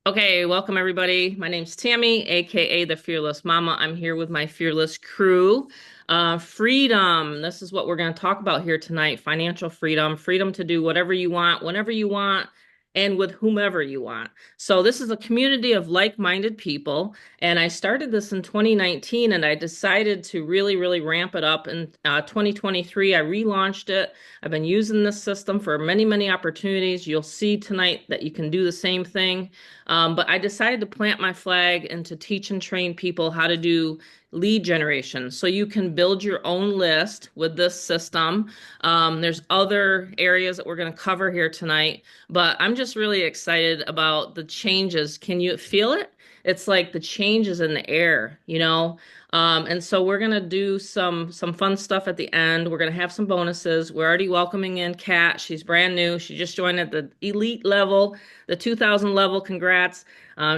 Okay, welcome everybody. My name's Tammy, aka the Fearless Mama. I'm here with my fearless crew. Freedom. This is what we're going to talk about here tonight. Financial freedom, freedom to do whatever you want, whenever you want, and with whomever you want. So this is a community of like-minded people, and I started this in 2019, and I decided to really ramp it up in 2023. I relaunched it. I've been using this system for many opportunities. You'll see tonight that you can do the same thing. But I decided to plant my flag and to teach and train people how to do lead generation. So you can build your own list with this system. There's other areas that we're going to cover here tonight, but I'm just really excited about the changes. Can you feel it? It's like the changes in the air, you know? And so we're gonna do some fun stuff at the end. We're gonna have some bonuses. We're already welcoming in Kat. She's brand new. She just joined at the elite level, the 2000 level. Congrats.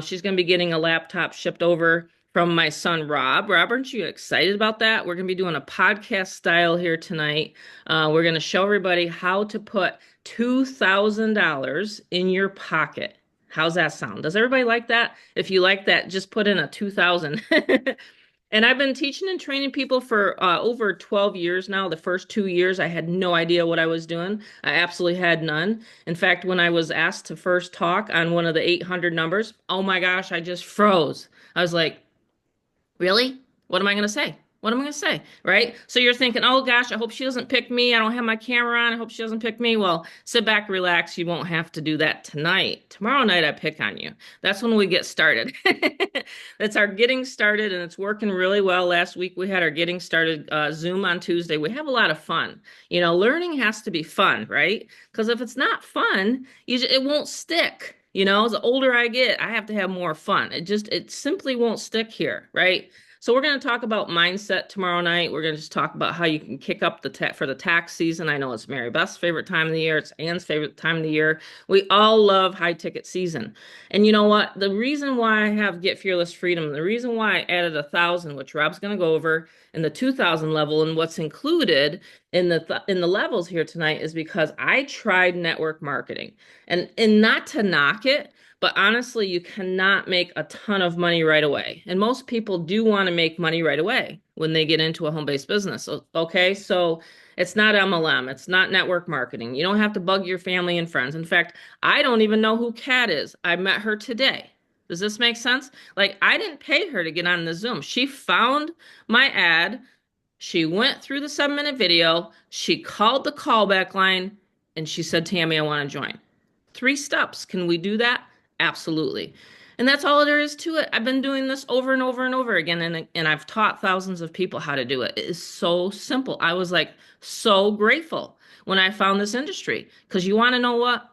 She's gonna be getting a laptop shipped over from my son Rob. Rob, aren't you excited about that? We're gonna be doing a podcast style here tonight. We're gonna show everybody how to put $2,000 in your pocket. How's that sound? Does everybody like that? If you like that, just put in a 2000. And I've been teaching and training people for over 12 years now. The first 2 years, I had no idea what I was doing. I absolutely had none. In fact, when I was asked to first talk on one of the 800 numbers, oh my gosh, I just froze. I was like, really? What am I going to say? What am I going to say? Right? So you're thinking, oh gosh, I hope she doesn't pick me. I don't have my camera on. I hope she doesn't pick me. Well, sit back, relax. You won't have to do that tonight. Tomorrow night, I pick on you. That's when we get started. That's our getting started, and it's working really well. Last week, we had our getting started Zoom on Tuesday. We have a lot of fun. You know, learning has to be fun, right? Because if it's not fun, it won't stick. You know, the older I get, I have to have more fun. It simply won't stick here, right? So we're going to talk about mindset tomorrow night. We're going to just talk about how you can kick up for the tax season. I know it's Mary Beth's favorite time of the year. It's Ann's favorite time of the year. We all love high ticket season. And you know what? The reason why I have Get Fearless Freedom, the reason why I added 1,000, which Rob's going to go over, in the 2,000 level, and what's included in the levels here tonight is because I tried network marketing, and not to knock it, but honestly, you cannot make a ton of money right away. And most people do want to make money right away when they get into a home-based business. Okay, so it's not MLM, it's not network marketing. You don't have to bug your family and friends. In fact, I don't even know who Kat is. I met her today. Does this make sense? Like, I didn't pay her to get on the Zoom. She found my ad. She went through the 7-minute video. She called the callback line and she said, Tammy, I want to join. 3 steps. Can we do that? Absolutely. And that's all there is to it. I've been doing this over and over and over again, and I've taught thousands of people how to do it. It is so simple. I was like so grateful when I found this industry because you want to know what?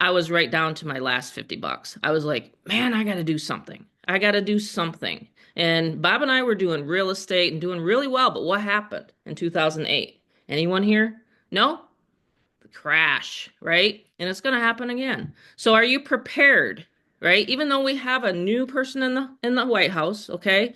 I was right down to my last 50 bucks. I was like, man, I got to do something. I got to do something. And Bob and I were doing real estate and doing really well. But what happened in 2008? Anyone here? No? The crash, right? And it's going to happen again. So are you prepared? Right? Even though we have a new person in the White House, okay,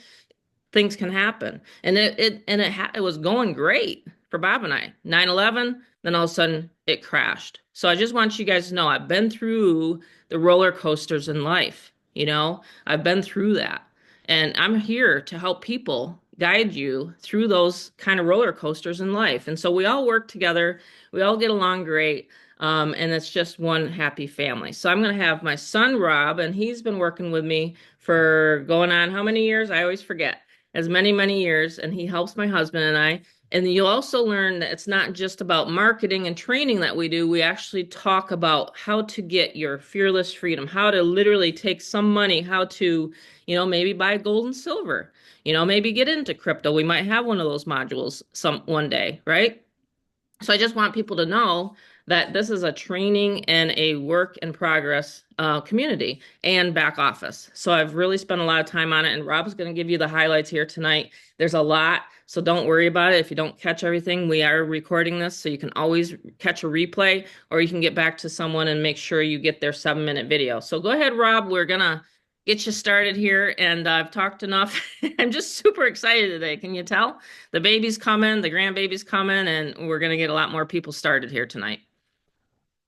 things can happen. And it was going great for Bob and I. 9/11, then all of a sudden it crashed. So I just want you guys to know I've been through the roller coasters in life, you know? I've been through that. And I'm here to help people guide you through those kind of roller coasters in life. And so we all work together, we all get along great. And it's just one happy family. So I'm going to have my son, Rob, and he's been working with me for going on how many years? I always forget. As many years, and he helps my husband and I. And you'll also learn that it's not just about marketing and training that we do. We actually talk about how to get your fearless freedom, how to literally take some money, how to, maybe buy gold and silver, maybe get into crypto. We might have one of those modules one day, right? So I just want people to know that this is a training and a work in progress community and back office. So I've really spent a lot of time on it, and Rob's going to give you the highlights here tonight. There's a lot, so don't worry about it. If you don't catch everything, we are recording this, so you can always catch a replay, or you can get back to someone and make sure you get their 7-minute video. So go ahead, Rob. We're going to get you started here, and I've talked enough. I'm just super excited today. Can you tell? The baby's coming, the grandbaby's coming, and we're going to get a lot more people started here tonight.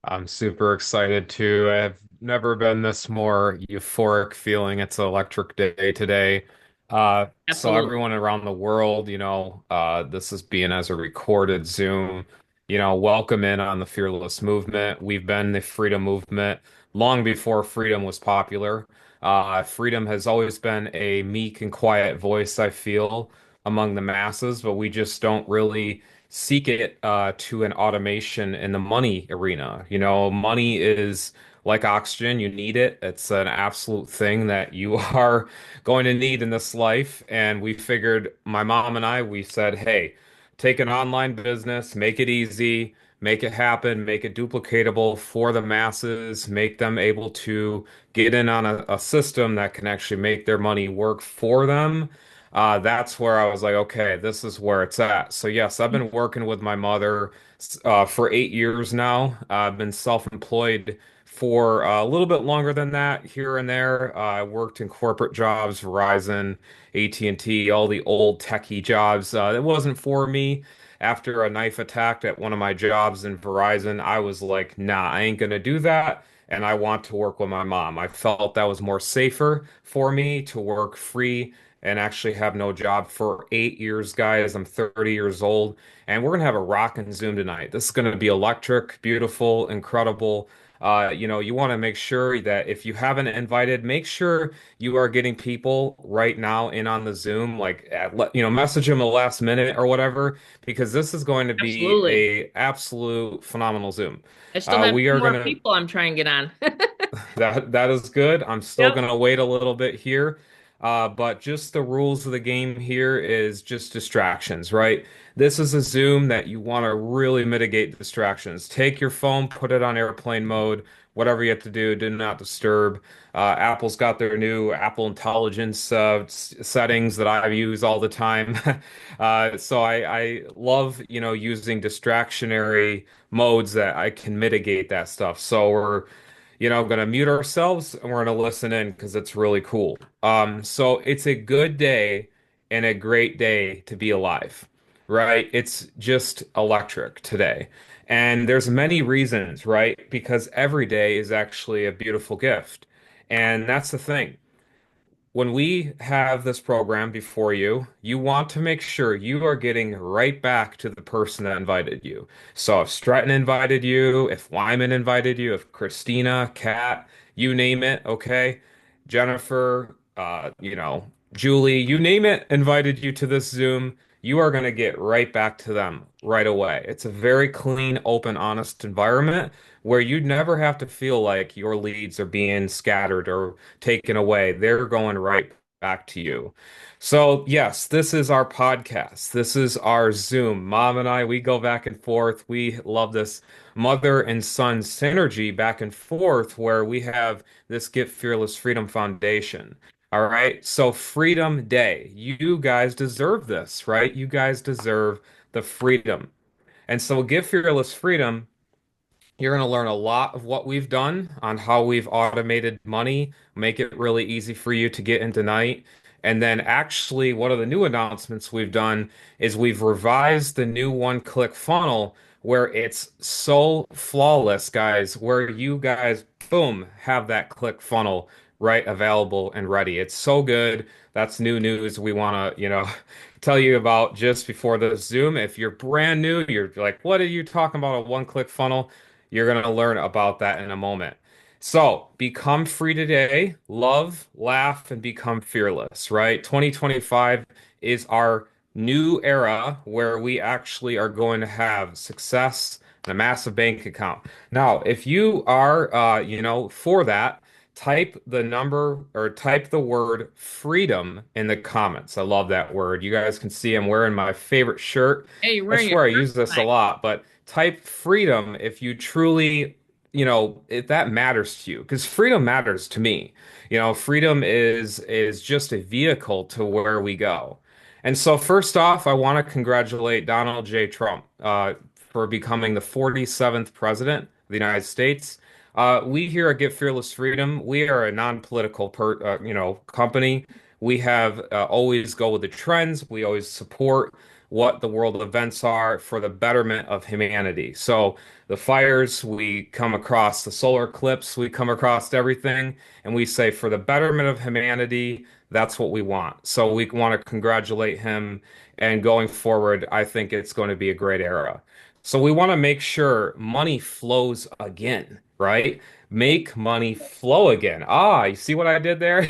I'm super excited too. I have Never been this more euphoric feeling. It's an electric day today. So Absolutely. everyone around the world, this is being as a recorded Zoom, welcome in on the Fearless movement. We've been the freedom movement long before freedom was popular. Freedom has always been a meek and quiet voice, I feel, among the masses, but we just don't really seek it to an automation in the money arena. Money is like oxygen, you need it. It's an absolute thing that you are going to need in this life. And we figured, my mom and I, we said, hey, take an online business, make it easy, make it happen, make it duplicatable for the masses, make them able to get in on a system that can actually make their money work for them. That's where I was like, okay, this is where it's at. So yes, I've been working with my mother for 8 years now. I've been self-employed for a little bit longer than that here and there. I worked in corporate jobs, Verizon, AT&T, all the old techie jobs. It wasn't for me. After a knife attack at one of my jobs in Verizon, I was like, nah, I ain't gonna do that. And I want to work with my mom. I felt that was more safer for me to work free and actually have no job for 8 years, guys. I'm 30 years old, and we're gonna have a rockin' Zoom tonight. This is gonna be electric, beautiful, incredible. You want to make sure that if you haven't invited, make sure you are getting people right now in on the Zoom, like message them a last minute or whatever, because this is going to be Absolutely. a absolute phenomenal Zoom. I still have We two are more gonna people I'm trying to get on. that is good. I'm still Yep. gonna wait a little bit here. But just the rules of the game here is just distractions, right? This is a Zoom that you want to really mitigate distractions. Take your phone, put it on airplane mode, whatever you have to do not disturb. Apple's got their new Apple Intelligence settings that I use all the time. So I love, using distractionary modes that I can mitigate that stuff. So we're going to mute ourselves and we're going to listen in because it's really cool. So it's a good day and a great day to be alive, right? It's just electric today. And there's many reasons, right? Because every day is actually a beautiful gift. And that's the thing. When we have this program before you, you want to make sure you are getting right back to the person that invited you. So if Stratton invited you, if Wyman invited you, if Christina, Kat, you name it, okay? Jennifer, Julie, you name it, invited you to this Zoom, you are going to get right back to them right away. It's a very clean, open, honest environment where you never have to feel like your leads are being scattered or taken away. They're going right back to you. So, yes, this is our podcast. This is our Zoom. Mom and I, we go back and forth. We love this mother and son synergy back and forth where we have this Get Fearless Freedom Foundation. All right. So, Freedom Day. You guys deserve this, right? You guys deserve the freedom. And so, Give Fearless Freedom, you're going to learn a lot of what we've done on how we've automated money, make it really easy for you to get into night. And then, actually, one of the new announcements we've done is we've revised the new one-click funnel where it's so flawless, guys, where you guys, boom, have that click funnel right available and ready. It's so good. That's new news we want to, tell you about just before the Zoom. If you're brand new, you're like, what are you talking about? A one-click funnel? You're going to learn about that in a moment. So, become free today, love, laugh, and become fearless, right? 2025 is our new era where we actually are going to have success and a massive bank account. Now, if you are, for that, type the number or type the word freedom in the comments. I love that word. You guys can see I'm wearing my favorite shirt. Hey, you're I wearing your swear I shirt use this a tonight. lot, but type freedom if you truly, if that matters to you, because freedom matters to me. Freedom is just a vehicle to where we go. And so first off, I want to congratulate Donald J. Trump for becoming the 47th president of the United States. We here at Get Fearless Freedom, we are a non-political company. We have always go with the trends. We always support what the world events are for the betterment of humanity. So the fires, we come across the solar eclipse, we come across everything, and we say for the betterment of humanity, that's what we want. So we want to congratulate him, and going forward, I think it's going to be a great era. So we want to make sure money flows again, right? Make money flow again. Ah, you see what I did there?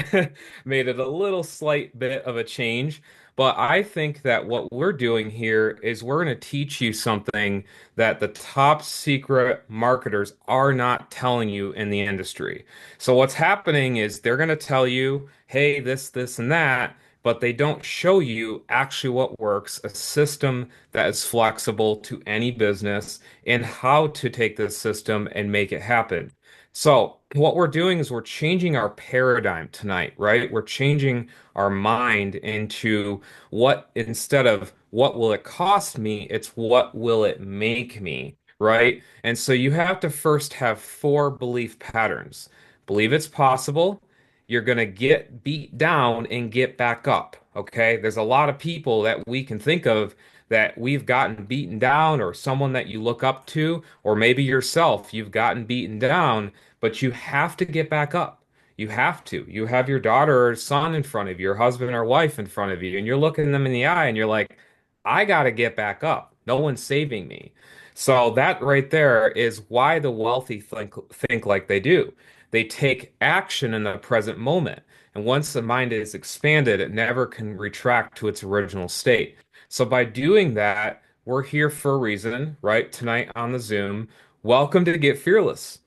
Made it a little slight bit of a change. But I think that what we're doing here is we're going to teach you something that the top secret marketers are not telling you in the industry. So what's happening is they're going to tell you, hey, this, and that, but they don't show you actually what works, a system that is flexible to any business, and how to take this system and make it happen. So, what we're doing is we're changing our paradigm tonight, right? We're changing our mind into what, instead of what will it cost me, it's what will it make me, right? And so you have to first have four belief patterns. Believe it's possible, you're going to get beat down and get back up. Okay. There's a lot of people that we can think of that we've gotten beaten down, or someone that you look up to, or maybe yourself, you've gotten beaten down, but you have to get back up. You have to. You have your daughter or son in front of you, your husband or wife in front of you, and you're looking them in the eye and you're like, I got to get back up. No one's saving me. So that right there is why the wealthy think like they do. They take action in the present moment. And once the mind is expanded, it never can retract to its original state. So by doing that, we're here for a reason, right? Tonight on the Zoom. Welcome to Get Fearless.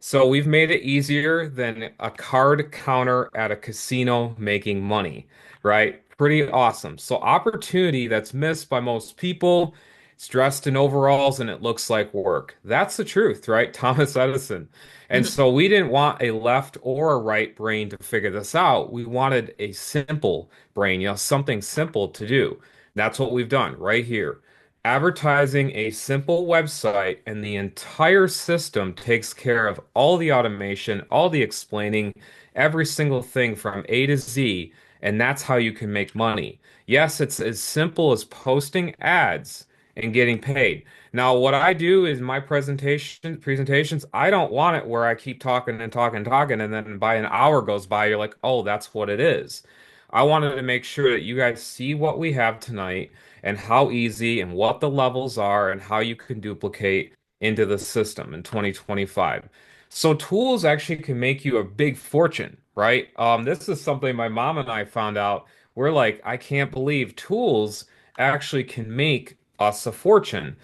So we've made it easier than a card counter at a casino making money, right? Pretty awesome. So opportunity that's missed by most people. It's dressed in overalls and it looks like work. That's the truth, right? Thomas Edison. And so we didn't want a left or a right brain to figure this out. We wanted a simple brain, something simple to do. That's what we've done right here. Advertising a simple website, and the entire system takes care of all the automation, all the explaining, every single thing from A to Z, and that's how you can make money. Yes, it's as simple as posting ads and getting paid. Now, what I do is my presentations, I don't want it where I keep talking and talking and talking, and then by an hour goes by, you're like, oh, that's what it is. I wanted to make sure that you guys see what we have tonight and how easy and what the levels are and how you can duplicate into the system in 2025. So tools actually can make you a big fortune, right? This is something my mom and I found out. We're like, I can't believe tools actually can make us a fortune.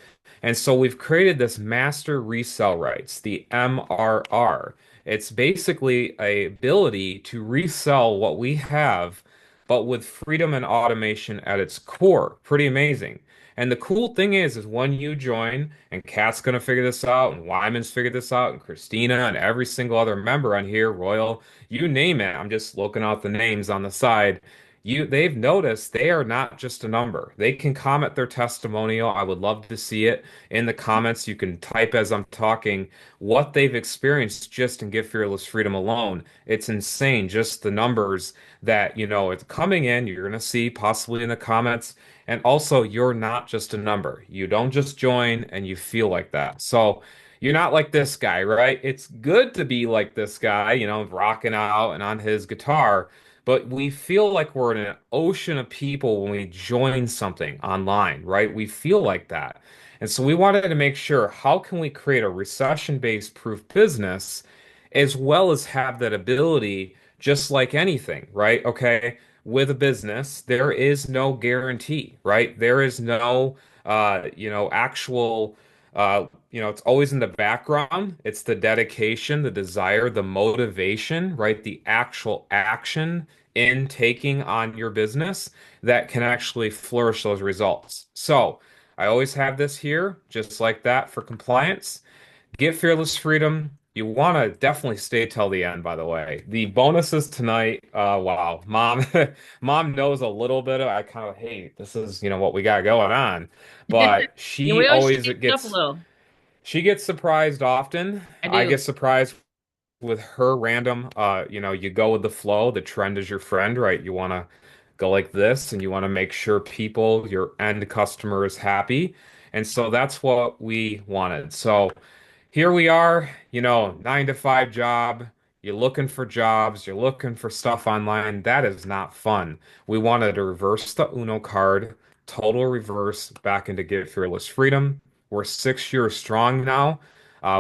And so we've created this master resell rights, the MRR. It's basically a ability to resell what we have, but with freedom and automation at its core. Pretty amazing. And the cool thing is when you join, and Kat's gonna figure this out, and Wyman's figured this out, and Christina, and every single other member on here, Royal, you name it. I'm just looking out the names on the side. They've noticed they are not just a number. They can comment their testimonial. I would love to see it in the comments. You can type as I'm talking what they've experienced just in Get Fearless Freedom alone. It's insane. Just the numbers that, it's coming in, you're going to see possibly in the comments. And also, you're not just a number. You don't just join and you feel like that. So you're not like this guy, right? It's good to be like this guy, rocking out and on his guitar. But we feel like we're in an ocean of people when we join something online, right? We feel like that. And so we wanted to make sure, how can we create a recession-based proof business as well as have that ability, just like anything, right? Okay, with a business, there is no guarantee, right? There is no, actual, it's always in the background. It's the dedication, the desire, the motivation, right? The actual action in taking on your business that can actually flourish those results. So I always have this here, just like that for compliance. Get Fearless Freedom. You want to definitely stay till the end, by the way. The bonuses tonight, wow. Mom, mom knows a little bit of, I kind of, hey, this is, what we got going on. But Yeah, she we always always change it up a little. she gets surprised often. I I do. get surprised with her random, you go with the flow. The trend is your friend, right? You want to go like this, and you want to make sure people, your end customer, is happy. And so that's what we wanted. So here we are, 9 to 5 job. You're looking for jobs, you're looking for stuff online. That is not fun. We wanted to reverse the Uno card, total reverse back into Get Fearless Freedom. We're 6 years strong now.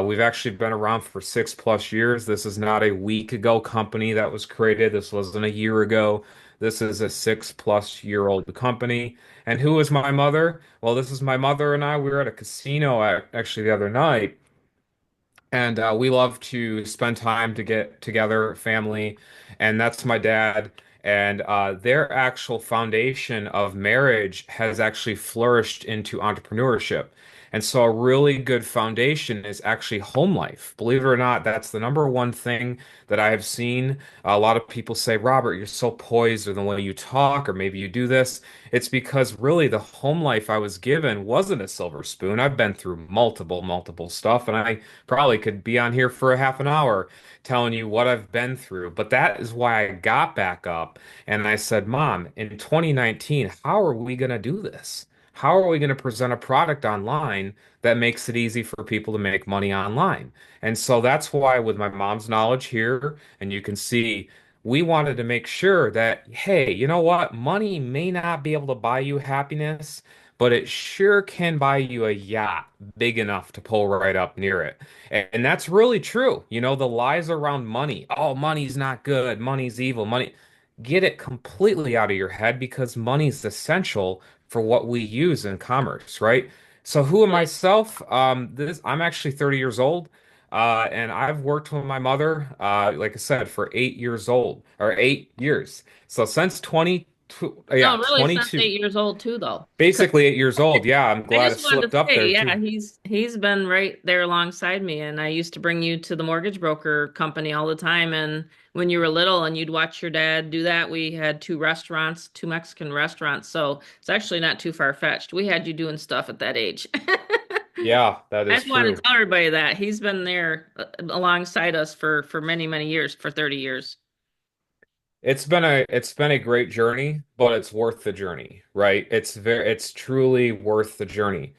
We've actually been around for 6+ years. This is not a week ago company that was created. This wasn't a year ago. This is a 6+ year old company. And who is my mother? Well, this is my mother and I. We were at a casino actually the other night, and we love to spend time to get together, family, and that's my dad. And their actual foundation of marriage has actually flourished into entrepreneurship. And so, a really good foundation is actually home life. Believe it or not, that's the number one thing that I have seen. A lot of people say, Robert, you're so poised, or the way you talk, or maybe you do this. It's because really the home life I was given wasn't a silver spoon. I've been through multiple stuff, and I probably could be on here for a half an hour telling you what I've been through. But that is why I got back up and I said, Mom, in 2019, how are we going to do this? How are we going to present a product online that makes it easy for people to make money online? And so that's why, with my mom's knowledge here, and you can see, we wanted to make sure that, hey, you know what? Money may not be able to buy you happiness, but it sure can buy you a yacht big enough to pull right up near it. And that's really true. The lies around money. Oh, money's not good. Money's evil. Money. Get it completely out of your head because money's essential for what we use in commerce, right? So who am Really? myself? I'm actually 30 years old. And I've worked with my mother, like I said, for 8 years old or 8 years. So since 22, yeah, No, really, since 22, 8 years old too, though. basically 8 years old. Yeah, I'm I glad I just wanted slipped to up say, there yeah, too. he's been right there alongside me, and I used to bring you to the mortgage broker company all the time. And when you were little, and you'd watch your dad do that, we had two restaurants, two Mexican restaurants, so it's actually not too far-fetched. We had you doing stuff at that age. Yeah, that I is just want to true. tell everybody that he's been there alongside us for many years, for 30 years. It's been a great journey, but it's worth the journey, right? It's truly worth the journey.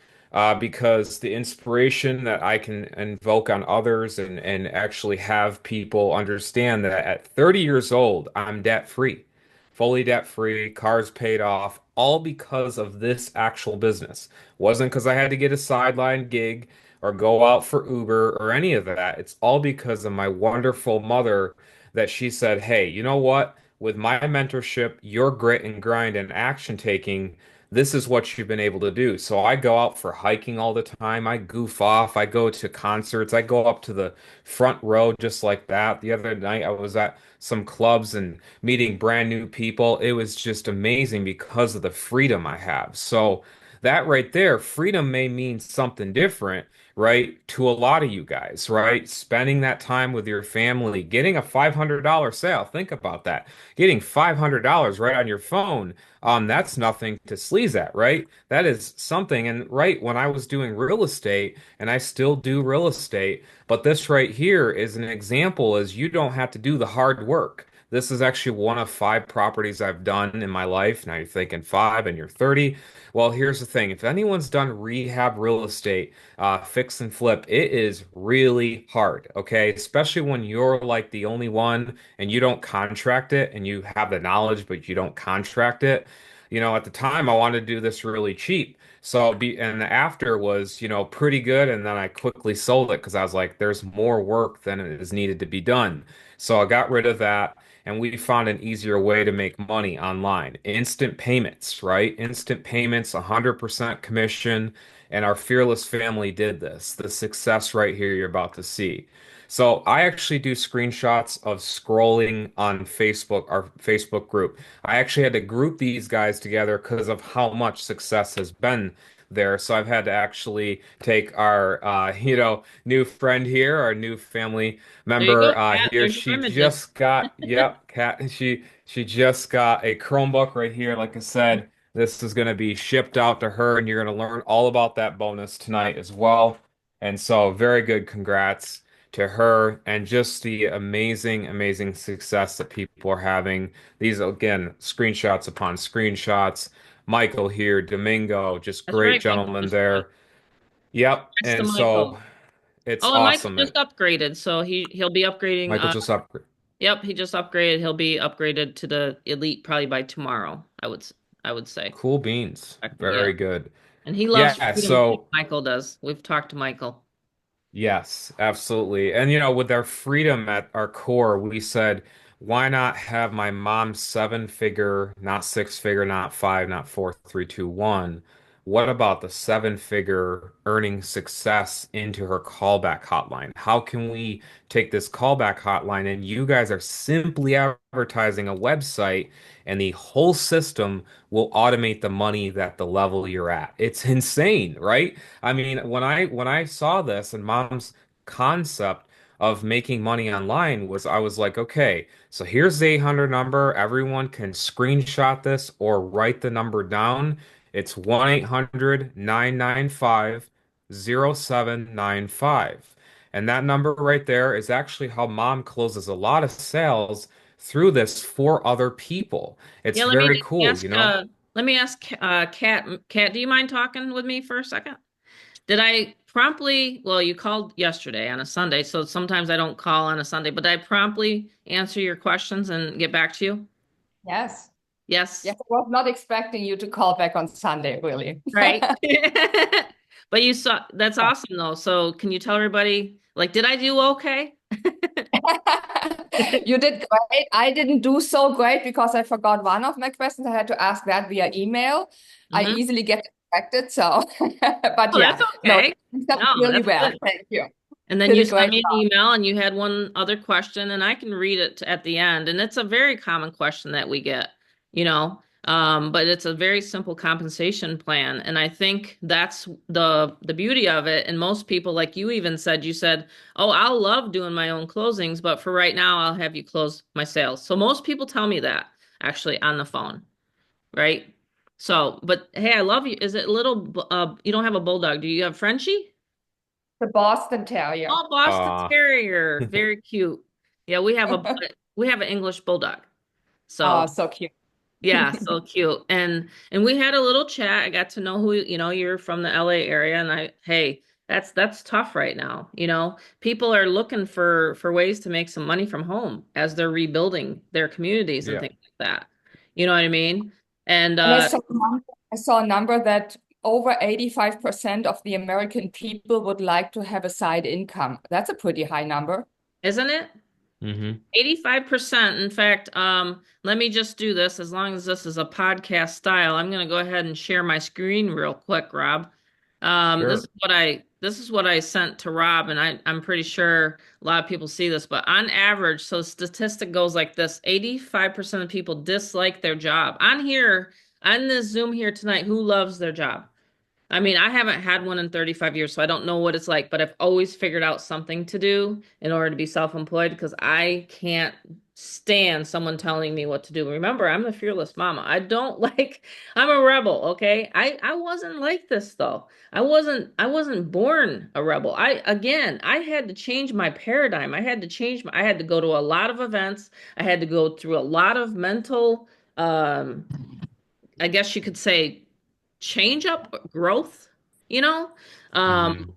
Because the inspiration that I can invoke on others and actually have people understand that at 30 years old, I'm debt free, fully debt free, cars paid off, all because of this actual business. Wasn't because I had to get a sideline gig or go out for Uber or any of that. It's all because of my wonderful mother, that she said, hey, you know what? With my mentorship, your grit and grind and action taking, this is what you've been able to do. So I go out for hiking all the time. I goof off. I go to concerts. I go up to the front row just like that. The other night I was at some clubs and meeting brand new people. It was just amazing because of the freedom I have. So that right there, freedom may mean something different, right, to a lot of you guys, right? Spending that time with your family, getting a $500 sale. Think about that. Getting $500 right on your phone, that's nothing to sleaze at, right? That is something. And right when I was doing real estate, and I still do real estate, but this right here is an example, is you don't have to do the hard work. This is actually one of 5 properties I've done in my life. Now you're thinking 5 and you're 30. Well, here's the thing. If anyone's done rehab real estate, fix and flip, it is really hard, okay? Especially when you're like the only one and you don't contract it and you have the knowledge, but you don't contract it. At the time, I wanted to do this really cheap. And the after was, pretty good. And then I quickly sold it because I was like, there's more work than is needed to be done. So I got rid of that. And we found an easier way to make money online. Instant payments, right? Instant payments, 100% commission. And our fearless family did this. The success right here you're about to see. So I actually do screenshots of scrolling on Facebook, our Facebook group. I actually had to group these guys together because of how much success has been there. So I've had to actually take our, new friend here, our new family There you go, member Kat. here. There's your She images. just got, yep, cat. She just got a Chromebook right here. Like I said, this is going to be shipped out to her, and you're going to learn all about that bonus tonight as well. And so, very good. Congrats. to her and just the amazing, amazing success that people are having. These, again, screenshots upon screenshots. Michael here, Domingo, just That's great right. Michael gentlemen just joined. there. Yep. Thanks to And so Michael. it's Oh, and Michael awesome. just upgraded, so he'll be upgrading. Michael just up. Yep, he just upgraded. He'll be upgraded to the elite probably by tomorrow. I would say. Cool beans. Yeah, Very good. and he loves Yeah. freedom too. So Michael does. We've talked to Michael. yes, absolutely. And with our freedom at our core, we said, why not have my mom's seven figure, not six figure, not five, not four, three, two, one? What about the seven figure earning success into her callback hotline? How can we take this callback hotline and you guys are simply advertising a website and the whole system will automate the money that the level you're at? It's insane, right? I mean, when I saw this and mom's concept of making money online was I was like, okay, so here's the 800 number. Everyone can screenshot this or write the number down. It's 1-800-995-0795. And that number right there is actually how mom closes a lot of sales through this for other people. It's Yeah, very cool, you know? let me ask Kat. Kat, do you mind talking with me for a second? Did I promptly, well, you called yesterday on a Sunday, so sometimes I don't call on a Sunday, but did I promptly answer your questions and get back to you? Yes. Yes, Yes, I was not expecting you to call back on Sunday, really. right. But you saw, that's awesome though. So can you tell everybody, like, did I do okay? You did great. I didn't do so great because I forgot one of my questions. I had to ask that via email. I Hmm. easily get distracted, so but Oh, that's yeah, no, okay. you did No, really that's well. good. Thank you. And then Did you a sent great me an job. email and you had one other question and I can read it at the end. And it's a very common question that we get, but it's a very simple compensation plan. And I think that's the beauty of it. And most people, like you even said, you said, "Oh, I'll love doing my own closings, but for right now, I'll have you close my sales." So most people tell me that actually on the phone, right? So, but hey, I love you. Is it little you don't have a bulldog, do you have Frenchie? The Boston Terrier. Oh, Boston Uh, Terrier, very cute. Yeah, we have an English bulldog. Oh, So so cute. yeah, so cute. And we had a little chat. I got to know who, you're from the LA area, and hey, that's tough right now. People are looking for ways to make some money from home as they're rebuilding their communities and yeah. things like that. You know what I mean? And And I saw a number that over 85% of the American people would like to have a side income. That's a pretty high number. isn't it? Hmm. 85%. In fact, let me just do this. As long as this is a podcast style, I'm going to go ahead and share my screen real quick, Rob. This is Sure. what I sent to Rob, and I'm pretty sure a lot of people see this, but on average, so statistic goes like this: 85% of people dislike their job. On this Zoom here tonight, who loves their job? I mean, I haven't had one in 35 years, so I don't know what it's like, but I've always figured out something to do in order to be self-employed because I can't stand someone telling me what to do. Remember, I'm the fearless mama. I don't like, I'm a rebel, okay? I wasn't like this though. I wasn't born a rebel. I had to change my paradigm. I had to go to a lot of events. I had to go through a lot of mental um I guess you could say change up growth, you know? Um, Hmm.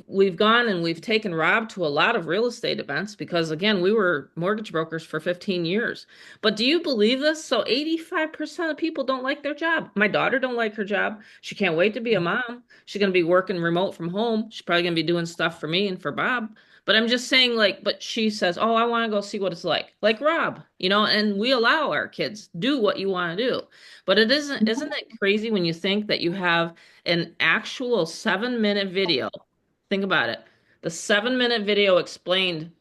we've gone and we've taken Rob to a lot of real estate events because again, we were mortgage brokers for 15 years. But do you believe this? So 85% of people don't like their job. My daughter don't like her job. She can't wait to be a mom. She's going to be working remote from home. She's probably going to be doing stuff for me and for Bob. But I'm just saying, like, but she says, "Oh, I want to go see what it's like Rob, and we allow our kids do what you want to do. But isn't it crazy when you think that you have an actual 7-minute video? Think about it. The 7-minute video explained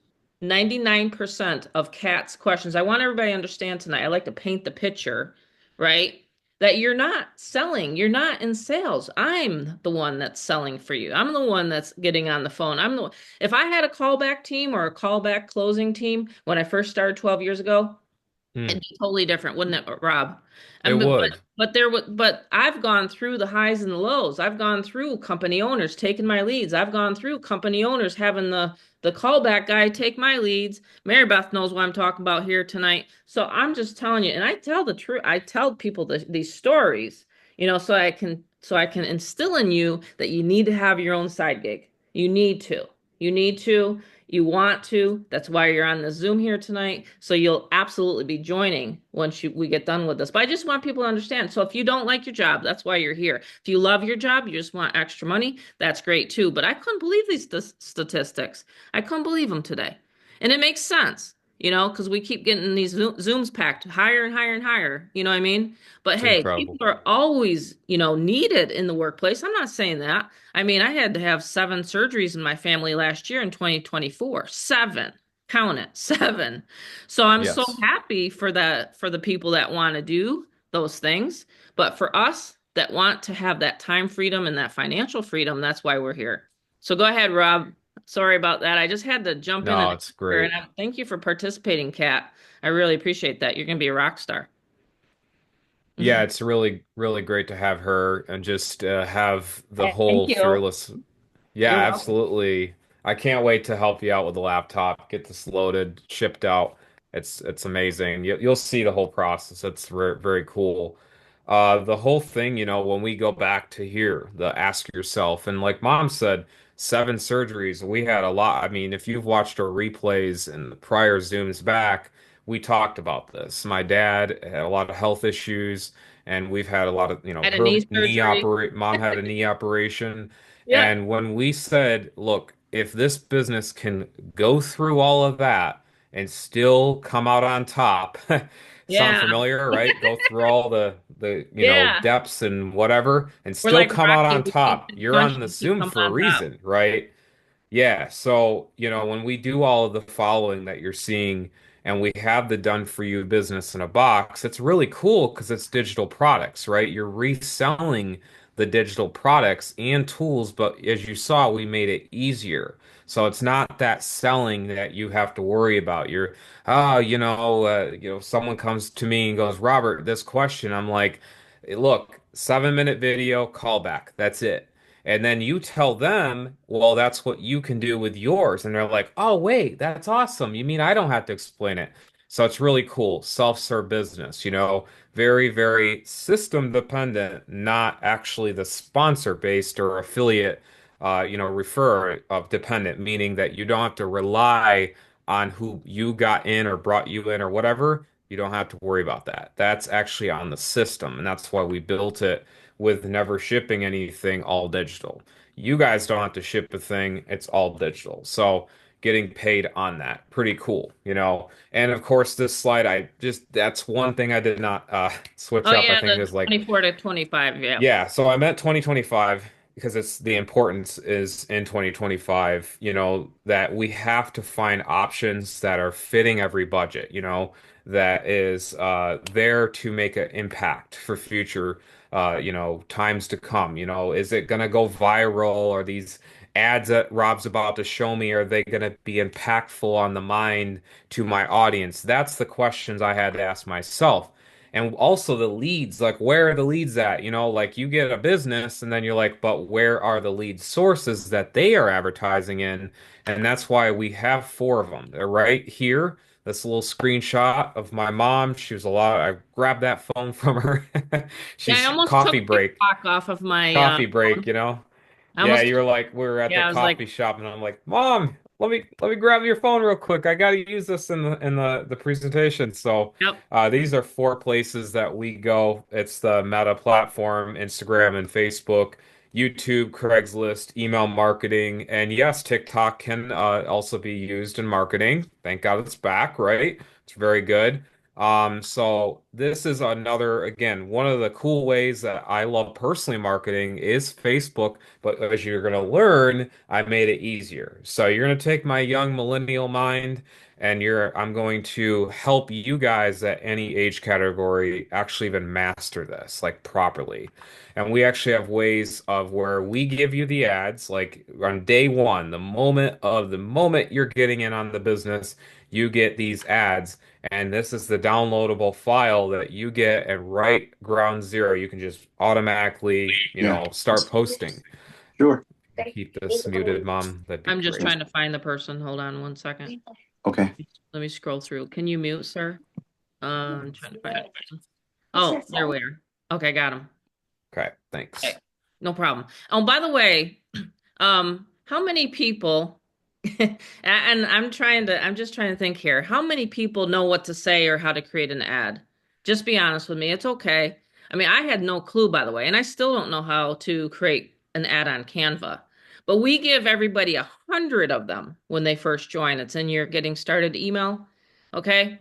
99% of Kat's questions. I want everybody to understand tonight. I like to paint the picture, right? That you're not selling, you're not in sales. I'm the one that's selling for you. I'm the one that's getting on the phone. If I had a callback team or a callback closing team when I first started 12 years ago, Hmm. It'd be totally different, wouldn't it, Rob? It would. But I've gone through the highs and the lows. I've gone through company owners taking my leads. I've gone through company owners having the callback guy take my leads. Mary Beth knows what I'm talking about here tonight. So I'm just telling you, and I tell the truth. I tell people these stories, so I can instill in you that you need to have your own side gig. You need to. You need to. You want to. That's why you're on the Zoom here tonight. So you'll absolutely be joining once we get done with this. But I just want people to understand. So if you don't like your job, that's why you're here. If you love your job, you just want extra money, that's great too. But I couldn't believe these statistics. I couldn't believe them today. And it makes sense, because we keep getting these Zooms packed higher and higher and higher. You know what I mean? But It's hey, incredible. people are always, needed in the workplace. I'm not saying that. I mean, I had to have 7 surgeries in my family last year in 2024. 7. Count it, 7. So I'm so Yes. happy for the people that want to do those things. But for us that want to have that time freedom and that financial freedom, that's why we're here. So go ahead, Rob. Sorry about that. I just had to jump in No, it's great. thank you for participating, Kat. I really appreciate that. You're going to be a rock star. Yeah, it's really, really great to have her and just have the Thank whole you. fearless. Yeah, You're welcome. absolutely. I can't wait to help you out with the laptop, get this loaded, shipped out. It's amazing. You'll see the whole process. It's very, very cool. The whole thing, when we go back to here, the ask yourself, and like Mom said, 7 surgeries. We had a lot. I mean, if you've watched our replays and the prior Zooms back, we talked about this. My dad had a lot of health issues, and we've had a lot of, Had a her knee knee surgery. operate. Mom had a knee operation. Yep. And when we said, look, if this business can go through all of that and still come out on top, sound Yeah. familiar, right? Go through all the Yeah. depths and whatever and We're still like come out Rocky. on We keep top. getting You're punched on the and keep Zoom coming for a on top. reason, right? Yeah, so when we do all of the following that you're seeing and we have the done for you business in a box, it's really cool because it's digital products, right? You're reselling the digital products and tools, but as you saw, we made it easier. So it's not that selling that you have to worry about. Someone comes to me and goes, Robert, this question. I'm like, look, 7-minute video callback. That's it. And then you tell them, well, that's what you can do with yours. And they're like, oh, wait, that's awesome. You mean I don't have to explain it? So it's really cool. Self-serve business, very, very system dependent, not actually the sponsor based or affiliate, refer of dependent, meaning that you don't have to rely on who you got in or brought you in or whatever. You don't have to worry about that. That's actually on the system. And that's why we built it with never shipping anything all digital. You guys don't have to ship a thing, it's all digital. So getting paid on that, pretty cool. And of course, this slide, that's one thing I did not switch Oh up. I yeah, think the is like, 24 to 25. Yeah. yeah, so I meant 2025 because it's the importance is in 2025, that we have to find options that are fitting every budget, that is there to make an impact for future, times to come. Is it going to go viral? Are these ads that Rob's about to show me, are they going to be impactful on the mind to my audience? That's the questions I had to ask myself. And also the leads, like where are the leads at? Like you get a business and then you're like, but where are the lead sources that they are advertising in? And that's why we have 4 of them. They're right here. This little screenshot of my mom. She was I grabbed that phone from her. Yeah, I She's almost took coffee break, TikTok off of my coffee break, phone. I Yeah, almost you're like we were at the yeah, I was coffee like, shop and I'm like, Mom, let me grab your phone real quick. I got to use this in the presentation. So yep. these are 4 places that we go. It's the Meta platform, Instagram and Facebook, YouTube, Craigslist, email marketing, and yes, TikTok can also be used in marketing. Thank God it's back, right? It's very good. So this is another, again, one of the cool ways that I love personally marketing is Facebook, but as you're going to learn, I made it easier. So you're going to take my young millennial mind and I'm going to help you guys at any age category actually even master this like properly. And we actually have ways of where we give you the ads like on day one, the moment you're getting in on the business, you get these ads, and this is the downloadable file that you get at right ground zero. You can just automatically, Yeah, start posting. sure. You keep this muted, Mom. That'd be I'm just great. trying to find the person. Hold on one second. Okay. Let me scroll through. Can you mute, sir? I'm trying to find the person. Oh, there we are. Okay, got him. Okay, Okay, thanks. no problem. Oh, by the way, how many people, and I'm just trying to think here. How many people know what to say or how to create an ad? Just be honest with me. It's okay. I mean, I had no clue, by the way, and I still don't know how to create an ad on Canva. But we give everybody 100 of them when they first join. It's in your getting started email. Okay?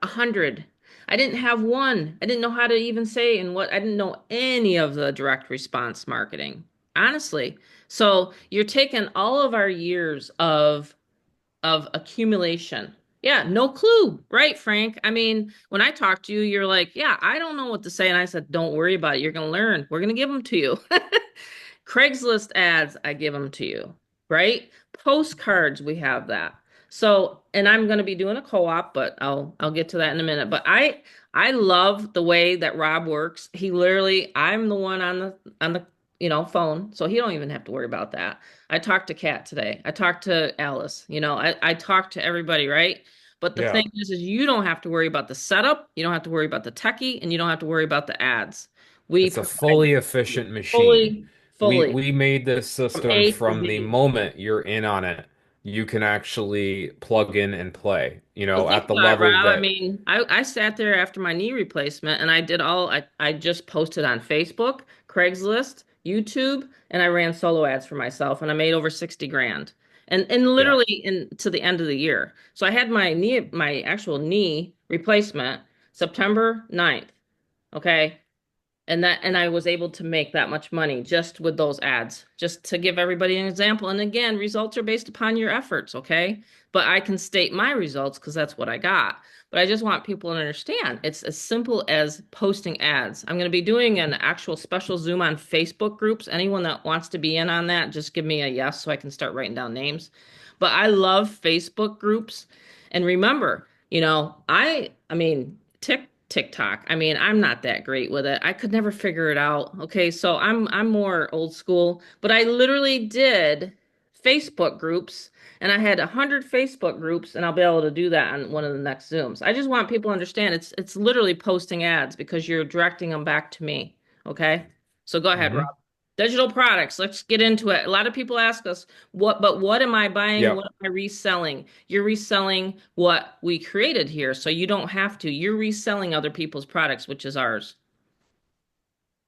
100. I didn't have one. I didn't know how to even say and what I didn't know any of the direct response marketing. Honestly. So you're taking all of our years of accumulation. Yeah, no clue, right, Frank? I mean, when I talked to you, you're like, yeah, I don't know what to say. And I said, don't worry about it. You're going to learn. We're going to give them to you. Craigslist ads, I give them to you, right? Postcards, we have that. So, and I'm going to be doing a co-op, but I'll get to that in a minute. But I love the way that Rob works. He literally, I'm the one on the phone, so he don't even have to worry about that. I talked to Kat today. I talked to Alice. I talked to everybody, right? But the Yeah. thing is you don't have to worry about the setup, you don't have to worry about the techie, and you don't have to worry about the ads. We It's a provide fully efficient machine. fully, We fully we made this from system A to from the Z. moment you're in on it. You can actually plug in and play, Well, think at the about it, level Rob. I that, mean, I sat there after my knee replacement and I just posted on Facebook, Craigslist, YouTube, and I ran solo ads for myself and I made over 60 grand. And yeah. literally in to the end of the year. So I had my actual knee replacement September 9th. Okay. And I was able to make that much money just with those ads, just to give everybody an example. And again, results are based upon your efforts, okay? But I can state my results because that's what I got. But I just want people to understand it's as simple as posting ads. I'm going to be doing an actual special Zoom on Facebook groups. Anyone that wants to be in on that, just give me a yes so I can start writing down names. But I love Facebook groups. And remember, I mean, TikTok. I mean, I'm not that great with it. I could never figure it out. Okay, so I'm more old school, but I literally did Facebook groups and I had 100 Facebook groups and I'll be able to do that on one of the next Zooms. I just want people to understand it's literally posting ads because you're directing them back to me. Okay? So go ahead, Rob. Hmm. Digital products. Let's get into it. A lot of people ask us, what am I buying? Yep. What am I reselling? You're reselling what we created here, so you don't have to. You're reselling other people's products, which is ours.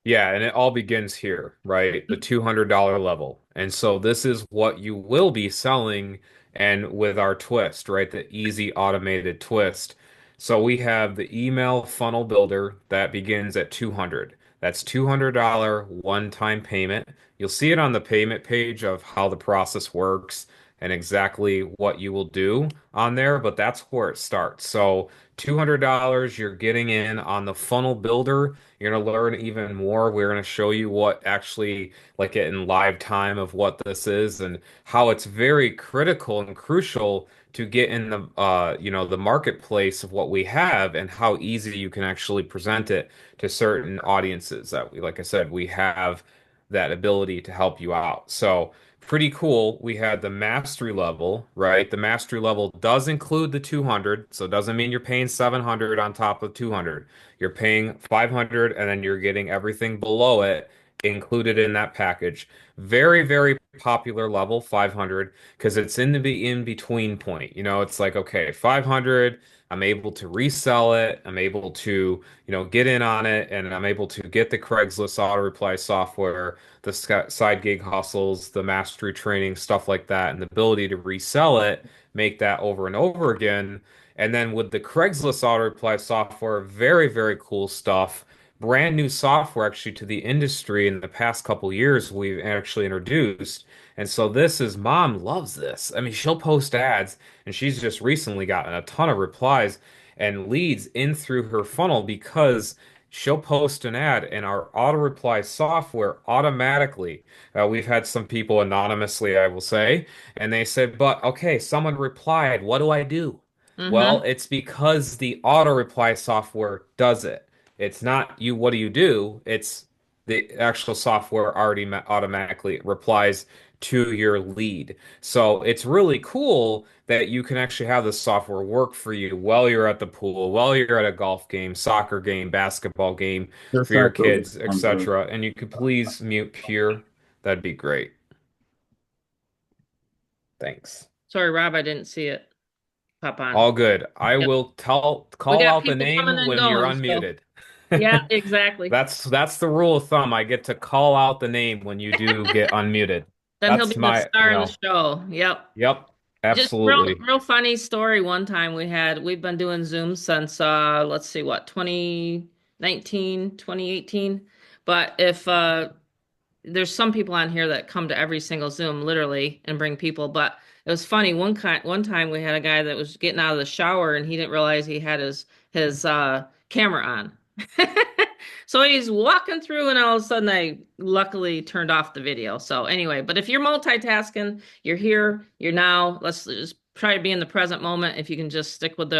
Yeah, and it all begins here, right? The $200 level. And so this is what you will be selling and with our twist, right? The easy automated twist. So we have the email funnel builder that begins at 200. That's $200 one-time payment. You'll see it on the payment page of how the process works and exactly what you will do on there, but that's where it starts. So $200 you're getting in on the funnel builder. You're going to learn even more. We're going to show you what actually, like in live time of what this is and how it's very critical and crucial to get in the, the marketplace of what we have and how easy you can actually present it to certain audiences that we, like I said, we have that ability to help you out. So pretty cool. We had the mastery level, right? The mastery level does include the 200, so it doesn't mean you're paying 700 on top of 200. You're paying 500 and then you're getting everything below it included in that package. Very, very popular level 500 because it's in the in between point. It's like, okay, 500, I'm able to resell it. I'm able to, get in on it and I'm able to get the Craigslist auto reply software, the side gig hustles, the mastery training, stuff like that, and the ability to resell it, make that over and over again. And then with the Craigslist auto reply software, very, very cool stuff. Brand new software actually to the industry in the past couple years we've actually introduced. And so this is mom loves this. I mean, she'll post ads and she's just recently gotten a ton of replies and leads in through her funnel because she'll post an ad and our auto reply software automatically. We've had some people anonymously, I will say, and they said, but okay, someone replied, what do I do? Well, Mm-hmm. it's because the auto reply software does it. It's not you, what do you do? It's the actual software already automatically replies to your lead. So it's really cool that you can actually have the software work for you while you're at the pool, while you're at a golf game, soccer game, basketball game for your kids, etc. And you could please mute Pure. That'd be great. Thanks. Sorry, Rob, I didn't see it pop on. All good. I Yep. will We call got out the people coming name and when you're going, so unmuted. yeah, exactly. That's the rule of thumb. I get to call out the name when you do get unmuted. Then he'll That's be the my, star of the show. Yep. yep, Just real, absolutely. real funny story. One time we've been doing Zoom since, let's see, what, 2019, 2018. But if, there's some people on here that come to every single Zoom literally and bring people, but it was funny. One time we had a guy that was getting out of the shower and he didn't realize he had his camera on. So he's walking through and all of a sudden I luckily turned off the video. So anyway, but if you're multitasking, you're here, you're now, let's just try to be in the present moment. If you can just stick with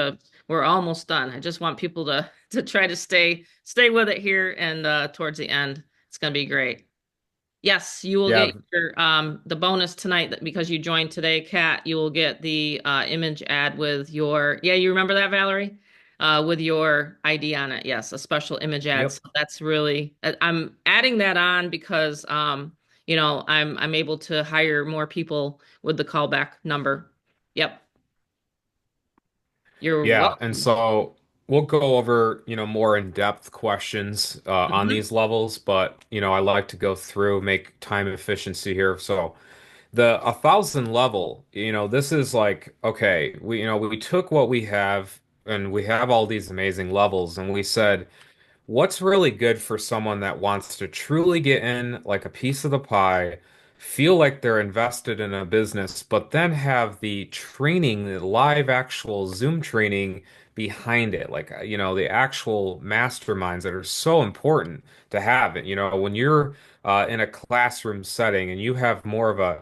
we're almost done. I just want people to try to stay with it here and towards the end. It's gonna be great. Yes, you will Yeah, get your the bonus tonight that because you joined today, Kat, you will get the image ad with your you remember that, Valerie? With your ID on it. Yes, a special image ad. yep. So that's really I'm adding that on because I'm able to hire more people with the callback number. Yep. You're Yeah, and welcome. so we'll go over, more in-depth questions on Mhm. these levels, but I like to go through, make time efficiency here. So the 1,000 level, this is like, okay, we took what we have and we have all these amazing levels and we said, what's really good for someone that wants to truly get in like a piece of the pie, feel like they're invested in a business, but then have the training, the live actual Zoom training behind it, like the actual masterminds that are so important to have it. When you're in a classroom setting and you have more of a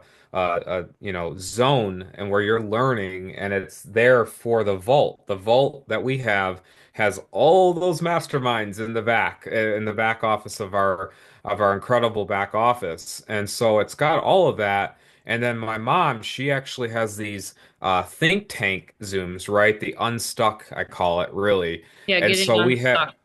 zone and where you're learning and it's there for the vault that we have has all those masterminds in the back office of our incredible back office. And so it's got all of that. And then my mom, she actually has these think tank Zooms, right? The unstuck, I call it, really. Yeah, And getting so we have unstuck.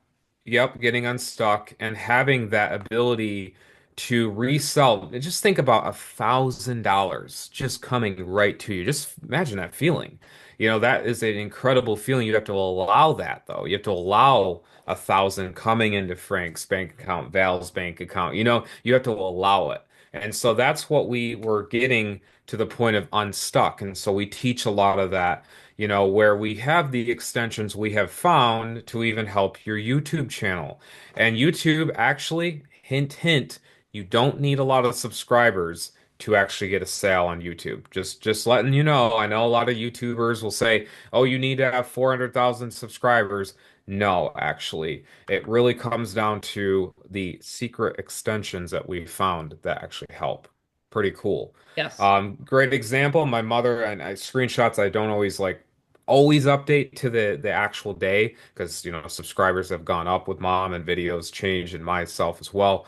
Yep, getting unstuck and having that ability to resell. Just think about $1,000 just coming right to you. Just imagine that feeling. That is an incredible feeling. You have to allow that though. You have to allow 1,000 coming into Frank's bank account, Val's bank account. You have to allow it. And so that's what we were getting to the point of unstuck. And so we teach a lot of that where we have the extensions we have found to even help your YouTube channel. And YouTube actually, hint, hint, you don't need a lot of subscribers to actually get a sale on YouTube. Just letting you know. I know a lot of YouTubers will say, "Oh, you need to have 400,000 subscribers." No, actually, it really comes down to the secret extensions that we found that actually help. Pretty cool. Yes. Great example. My mother and screenshots I don't always update to the actual day because subscribers have gone up with mom and videos changed and myself as well.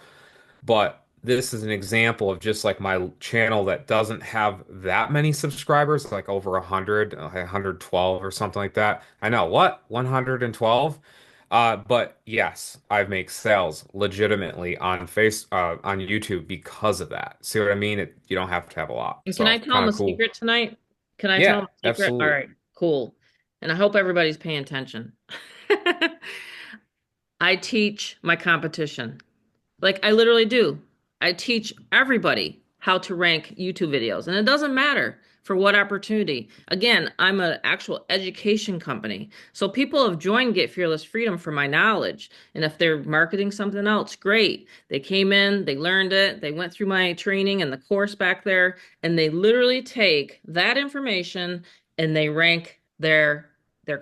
But this is an example of just like my channel that doesn't have that many subscribers, like over 100, 112 or something like that. I know what? 112? But yes, I make sales legitimately on YouTube because of that. See what I mean? You don't have to have a lot. And can I So tell kind them of a cool. secret tonight? Can I tell Yeah, them a secret? All absolutely. right, cool. And I hope everybody's paying attention. I teach my competition. Like I literally do. I teach everybody how to rank YouTube videos, and it doesn't matter for what opportunity. Again, I'm an actual education company. So people have joined Get Fearless Freedom for my knowledge. And if they're marketing something else, great. They came in, they learned it, they went through my training and the course back there, and they literally take that information and they rank their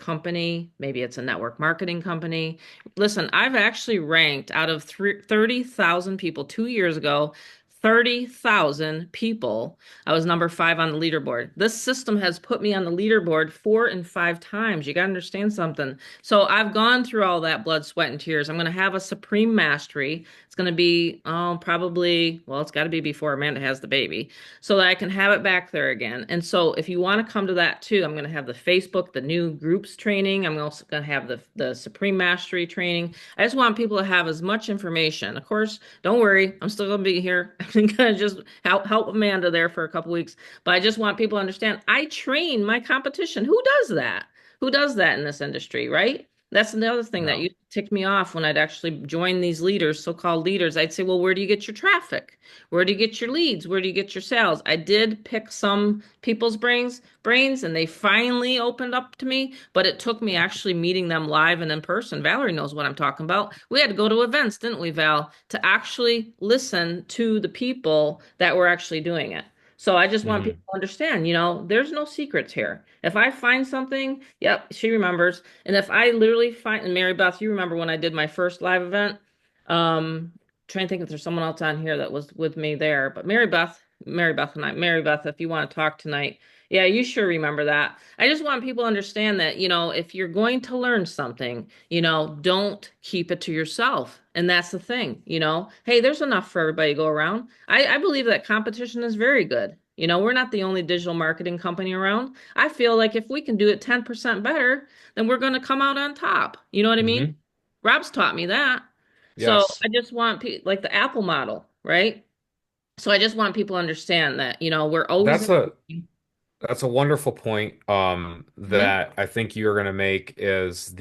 company. Maybe it's a network marketing company. Listen, I've actually ranked out of 30,000 people 2 years ago, 30,000 people. I was number 5 on the leaderboard. This system has put me on the leaderboard 4 and 5 times. You got to understand something. So I've gone through all that blood, sweat, and tears. I'm going to have a supreme mastery. It's going to be, oh, probably, well, it's got to be before Amanda has the baby so that I can have it back there again. And so if you want to come to that too, I'm going to have the Facebook, the new groups training. I'm also going to have the supreme mastery training. I just want people to have as much information. Of course, don't worry, I'm still going to be here. I'm going to just help Amanda there for a couple weeks. But I just want people to understand I train my competition. Who does that? Who does that in this industry, right? That's another thing that No. used to tick me off when I'd actually join these leaders, so-called leaders. I'd say, well, where do you get your traffic? Where do you get your leads? Where do you get your sales? I did pick some people's brains, and they finally opened up to me, but it took me actually meeting them live and in person. Valerie knows what I'm talking about. We had to go to events, didn't we, Val, to actually listen to the people that were actually doing it. So I just want people Mhm. to understand, there's no secrets here. If I find something, yep, she remembers. And if I literally find, and Mary Beth, you remember when I did my first live event? Trying to think if there's someone else on here that was with me there, but Mary Beth, if you want to talk tonight, yeah, you sure remember that. I just want people to understand that, if you're going to learn something, don't keep it to yourself. And that's the thing, hey, there's enough for everybody to go around. I believe that competition is very good. We're not the only digital marketing company around. I feel like if we can do it 10% better, then we're going to come out on top. You know what I mean? Mhm. Rob's taught me that. So Yes. I just want like the Apple model, right? So I just want people to understand that, we're always That's a in. That's a wonderful point Mhm. that I think you're going to make is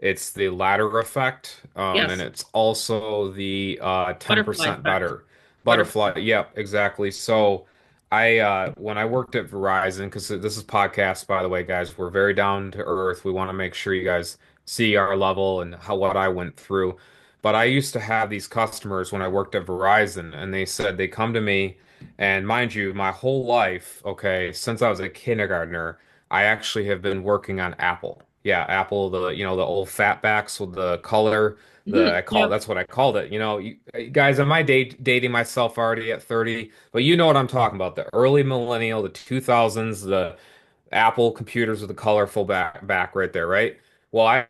it's the ladder effect, and Yes, it's also the butterfly 10% effect. better Butterfly. butterfly. Yep, exactly. So when I worked at Verizon, because this is podcast, by the way, guys, we're very down to earth. We want to make sure you guys see our level and how what I went through. But I used to have these customers when I worked at Verizon, and they said they come to me. And mind you, my whole life, okay, since I was a kindergartner, I actually have been working on Apple. Yeah, Apple, the old fatbacks with the color, Mhm. I call Yep. that's what I called it. Guys, am I dating myself already at 30? But you know what I'm talking about. The early millennial, the 2000s, the Apple computers with the colorful back right there, right? Well, I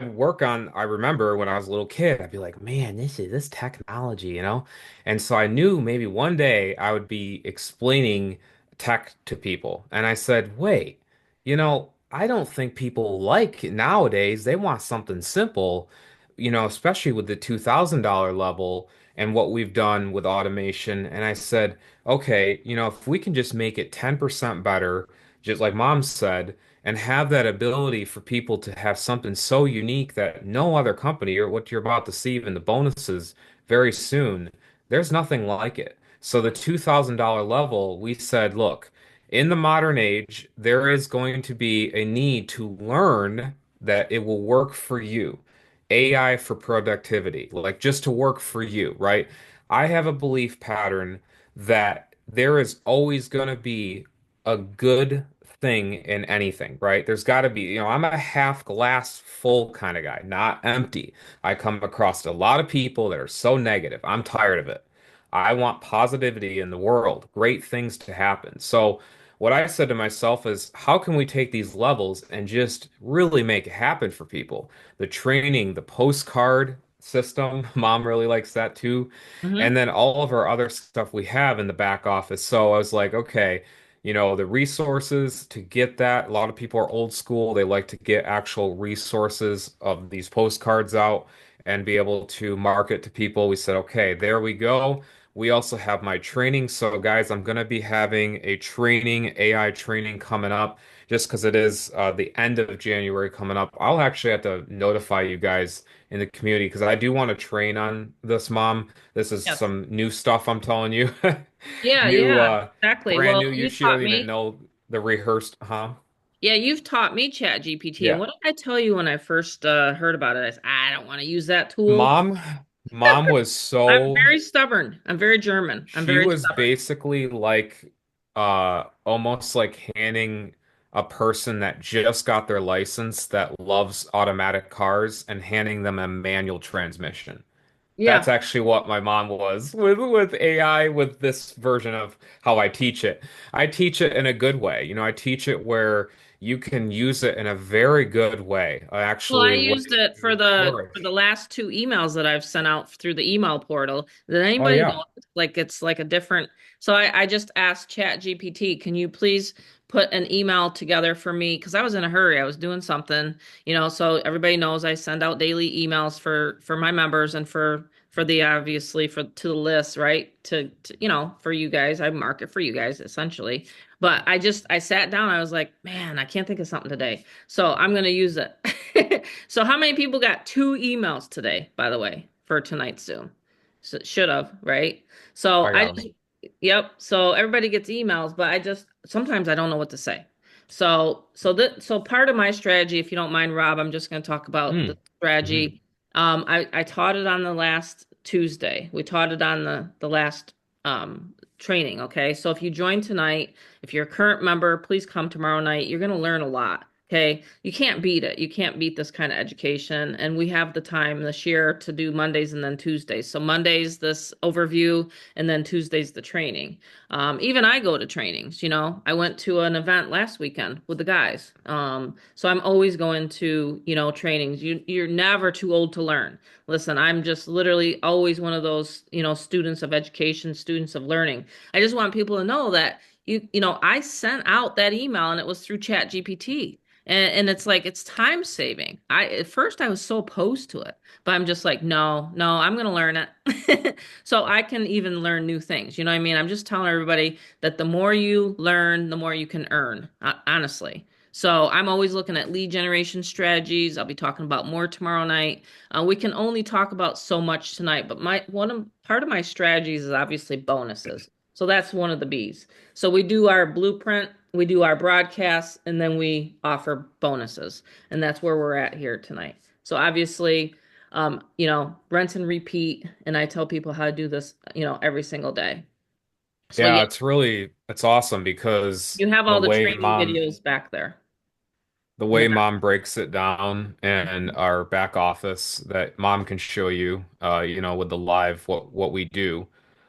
remember when I was a little kid, I'd be like, man, this technology, you know? And so I knew maybe one day I would be explaining tech to people. And I said, wait, I don't think people like it nowadays. They want something simple, especially with the $2,000 level and what we've done with automation. And I said, okay, if we can just make it 10% better, just like Mom said, and have that ability for people to have something so unique that no other company, or what you're about to see in the bonuses very soon, there's nothing like it. So the $2,000 level, we said, look, in the modern age, there is going to be a need to learn that it will work for you. AI for productivity, like just to work for you, right? I have a belief pattern that there is always going to be a good thing in anything, right? There's got to be, I'm a half glass full kind of guy, not empty. I come across a lot of people that are so negative. I'm tired of it. I want positivity in the world, great things to happen. So, what I said to myself is, how can we take these levels and just really make it happen for people? The training, the postcard system, mom really likes that too. Hmm. And then all of our other stuff we have in the back office. So I was like, okay, the resources to get that. A lot of people are old school. They like to get actual resources of these postcards out and be able to market to people. We said, okay, there we go. We also have my training. So, guys, I'm going to be having a training, AI training coming up just because it is the end of January coming up. I'll actually have to notify you guys in the community because I do want to train on this, Mom. This is Yes. some new stuff I'm telling you. Yeah, New, yeah, exactly. brand Well, new. You you she don't taught even me. know the rehearsed, huh? Yeah, you've taught me Chat GPT. And Yeah. what did I tell you when I first heard about it? I said, I don't want to use that tool. Mom, mom was I'm so very stubborn. I'm very German. I'm she very was stubborn. basically like almost like handing a person that just got their license that loves automatic cars and handing them a manual transmission. Yeah. That's actually what my mom was with AI, with this version of how I teach it. I teach it in a good way. I teach it where you can use it in a very good way. I Well, I actually way used it for to the flourish. last two emails that I've sent out through the email portal. Did Oh anybody yeah. know it's like a different so I just asked Chat GPT, can you please put an email together for me? Because I was in a hurry. I was doing something, so everybody knows I send out daily emails for my members and for the obviously for to the list, right? To for you guys. I market for you guys essentially. But I sat down, I was like, man, I can't think of something today. So I'm gonna use it. So how many people got two emails today, by the way, for tonight's Zoom? So, should have, right? So I I got him. just, yep. So everybody gets emails, but I just sometimes I don't know what to say. So part of my strategy, if you don't mind, Rob, I'm just going to talk about the Mm. Hmm. strategy. I taught it on the last Tuesday. We taught it on the last training. Okay, so if you join tonight, if you're a current member, please come tomorrow night. You're going to learn a lot. Okay, you can't beat it. You can't beat this kind of education. And we have the time this year to do Mondays and then Tuesdays. So Mondays, this overview, and then Tuesdays, the training. Even I go to trainings, I went to an event last weekend with the guys. So I'm always going to, trainings. You're never too old to learn. Listen, I'm just literally always one of those, students of education, students of learning. I just want people to know that I sent out that email and it was through Chat GPT. And it's like it's time saving. At first I was so opposed to it, but I'm just like, no, no, I'm gonna learn it. So I can even learn new things. You know what I mean? I'm just telling everybody that the more you learn, the more you can earn, honestly. So I'm always looking at lead generation strategies. I'll be talking about more tomorrow night. We can only talk about so much tonight, but my one of part of my strategies is obviously bonuses. So that's one of the B's. So we do our blueprint, we do our broadcasts, and then we offer bonuses. And that's where we're at here tonight. So obviously, rinse and repeat. And I tell people how to do this, every single day. So Yeah, yeah, it's awesome because you have the all the way training mom videos back there the in the way back. mom breaks it down and our back office that mom can show you, with the live what we do.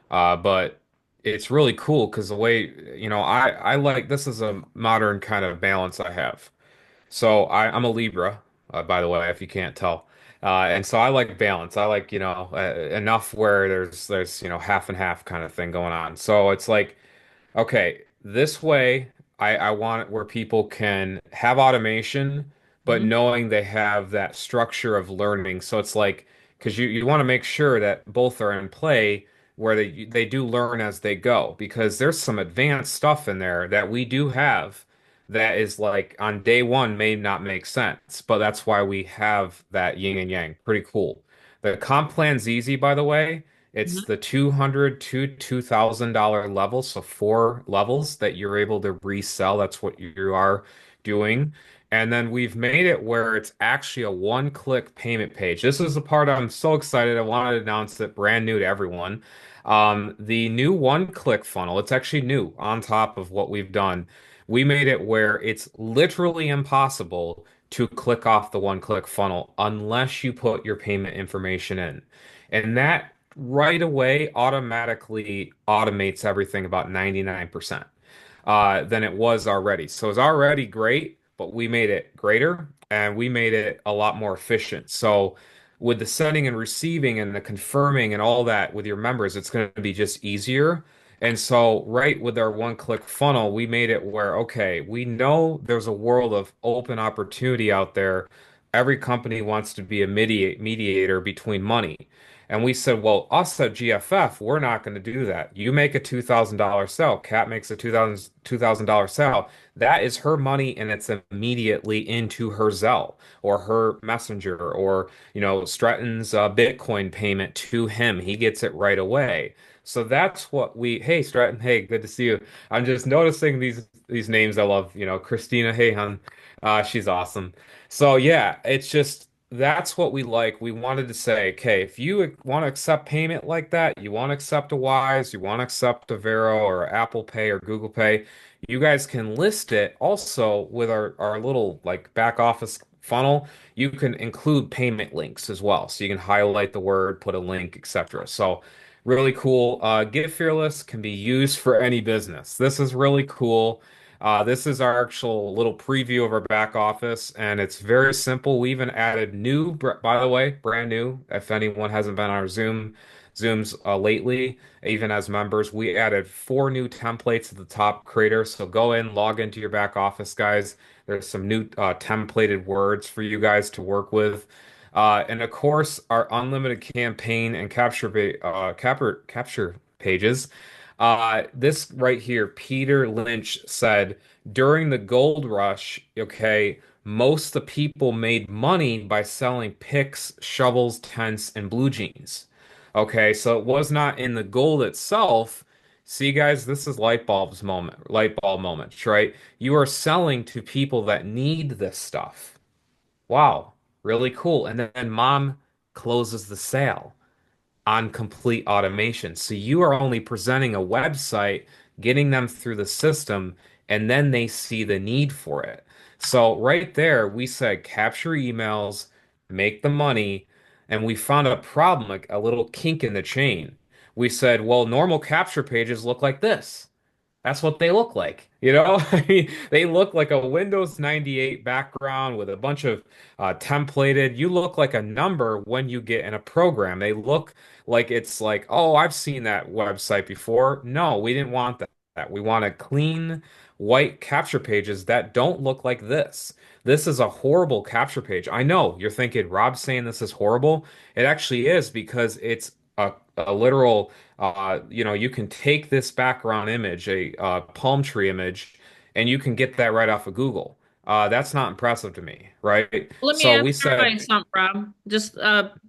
But it's really cool because the way, I like this is a modern kind of balance I have. So I'm a Libra, by the way, if you can't tell. And so I like balance. I like, enough where there's, half and half kind of thing going on. So it's like, okay, this way I want it where people can have automation, but Mhm. knowing they have that structure of learning. So it's like, because you want to make sure that both are in play where they do learn as they go, because there's some advanced stuff in there that we do have that is like on day one may not make sense, but that's why we have that yin and yang. Pretty cool. The comp plan's easy, by the way. It's Mhm. the 200 to $2,000 level, so four levels that you're able to resell. That's what you are doing. And then we've made it where it's actually a one-click payment page. This is the part I'm so excited. I wanted to announce it brand new to everyone. The new one-click funnel, it's actually new on top of what we've done. We made it where it's literally impossible to click off the one-click funnel unless you put your payment information in. And that right away automatically automates everything about 99% than it was already. So it's already great, but we made it greater and we made it a lot more efficient. So with the sending and receiving and the confirming and all that with your members, it's going to be just easier. And so, right with our one-click funnel, we made it where, okay, we know there's a world of open opportunity out there. Every company wants to be a mediator between money. And we said, well, us at GFF, we're not going to do that. You make a $2,000 sale. Kat makes a $2,000 sale. That is her money, and it's immediately into her Zelle or her Messenger or, Stratton's Bitcoin payment to him. He gets it right away. So that's what hey, Stratton, hey, good to see you. I'm just noticing these names I love, Christina, hey, hon. She's awesome. So yeah, it's just that's what we like. We wanted to say, okay, if you want to accept payment like that, you want to accept a Wise, you want to accept a Vero or Apple Pay or Google Pay, you guys can list it also with our little like back office funnel, you can include payment links as well. So you can highlight the word, put a link, etc. So really cool. Get Fearless can be used for any business. This is really cool. This is our actual little preview of our back office, and it's very simple. We even added new, by the way, brand new. If anyone hasn't been on our Zooms lately, even as members, we added 4 new templates at the top creator. So go in, log into your back office, guys. There's some new templated words for you guys to work with. And of course, our unlimited campaign and capture pages. This right here, Peter Lynch said during the gold rush, okay, most of the people made money by selling picks, shovels, tents, and blue jeans. Okay, so it was not in the gold itself. See, guys, this is light bulb moments, right? You are selling to people that need this stuff. Wow, really cool. And then mom closes the sale on complete automation. So you are only presenting a website, getting them through the system, and then they see the need for it. So right there, we said capture emails, make the money, and we found a problem, like a little kink in the chain. We said, well, normal capture pages look like this. That's what they look like. You know, I mean, they look like a Windows 98 background with a bunch of templated. You look like a number when you get in a program. They look like it's like, oh, I've seen that website before. No, we didn't want that. We wanted clean white capture pages that don't look like this. This is a horrible capture page. I know you're thinking, Rob's saying this is horrible. It actually is because it's a literal you can take this background image, a palm tree image, and you can get that right off of Google. That's not impressive to me, right? Let me So ask we everybody said, something, Rob. Just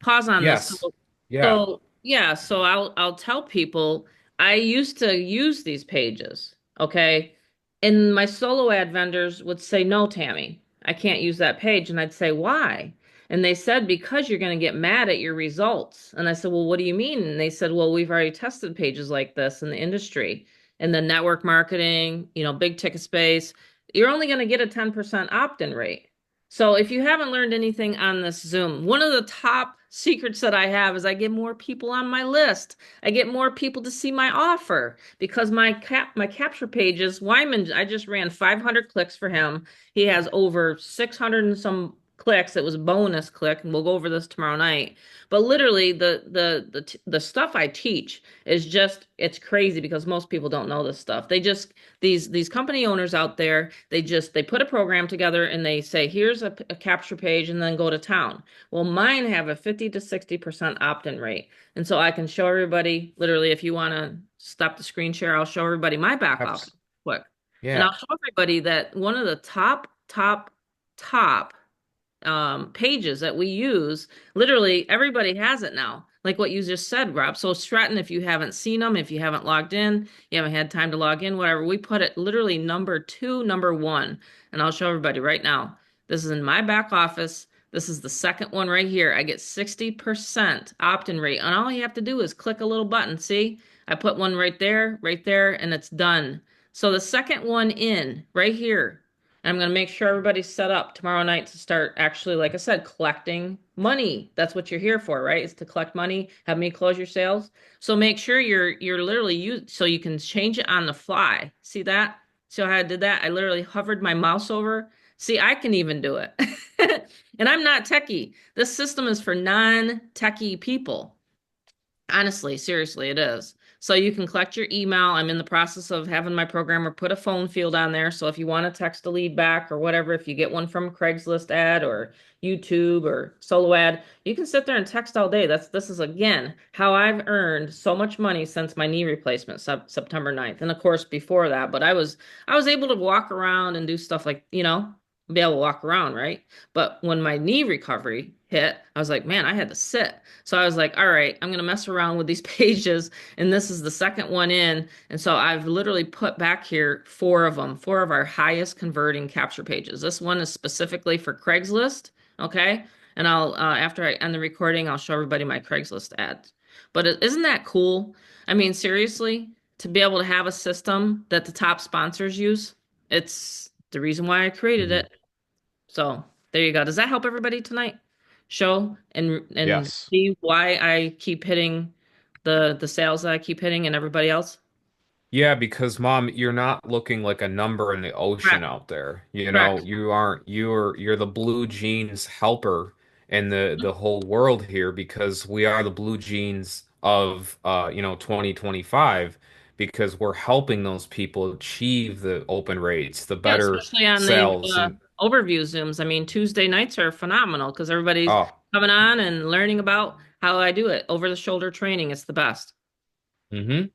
pause on this. yes, yeah. So I'll tell people I used to use these pages, okay? And my solo ad vendors would say, "No, Tammy, I can't use that page." And I'd say, "Why?" And they said, "Because you're going to get mad at your results." And I said, "Well, what do you mean?" And they said, "Well, we've already tested pages like this in the industry, in the network marketing, big ticket space. You're only going to get a 10% opt-in rate." So if you haven't learned anything on this Zoom, one of the top secrets that I have is I get more people on my list. I get more people to see my offer because my capture pages, Wyman, I just ran 500 clicks for him. He has over 600 and some clicks. It was a bonus click, and we'll go over this tomorrow night. But literally the stuff I teach is just it's crazy because most people don't know this stuff. These company owners out there, they put a program together and they say, here's a capture page and then go to town. Well, mine have a 50 to 60% opt-in rate. And so I can show everybody, literally, if you want to stop the screen share, I'll show everybody my back office Abs- quick. And I'll Yeah. show everybody that one of the top pages that we use, literally everybody has it now. Like what you just said, Rob. So Stratton, if you haven't seen them, if you haven't logged in, you haven't had time to log in, whatever, we put it literally number 2, number 1. And I'll show everybody right now. This is in my back office. This is the second one right here. I get 60% opt-in rate. And all you have to do is click a little button. See, I put one right there, and it's done. So the second one in right here, I'm going to make sure everybody's set up tomorrow night to start actually, like I said, collecting money. That's what you're here for, right? Is to collect money, have me close your sales. So make sure you're literally so you can change it on the fly. See that? See how I did that? I literally hovered my mouse over. See, I can even do it. And I'm not techie. This system is for non-techie people. Honestly, seriously, it is. So you can collect your email. I'm in the process of having my programmer put a phone field on there. So if you want to text a lead back or whatever, if you get one from a Craigslist ad or YouTube or solo ad, you can sit there and text all day. This is again how I've earned so much money since my knee replacement September 9th. And of course before that, but I was able to walk around and do stuff like, be able to walk around, right? But when my knee recovery hit, I was like, man, I had to sit. So I was like, all right, I'm going to mess around with these pages. And this is the second one in. And so I've literally put back here 4 of them, 4 of our highest converting capture pages. This one is specifically for Craigslist. Okay. And after I end the recording, I'll show everybody my Craigslist ads. But isn't that cool? I mean, seriously, to be able to have a system that the top sponsors use, it's the reason why I created Mhm. it. So. There you go. Does that help everybody tonight? Show and Yes. see why I keep hitting the sales that I keep hitting and everybody else? Yeah, because mom, you're not looking like a number in the ocean Correct. out there. You know, Correct. you're the blue jeans helper in the whole world here because we are the blue jeans of 2025 because we're helping those people achieve the open rates, the Yeah, better especially on these sales and overview Zooms. I mean, Tuesday nights are phenomenal because everybody's oh, coming on and learning about how I do it. Over the shoulder training, it's the best. mm-hmm.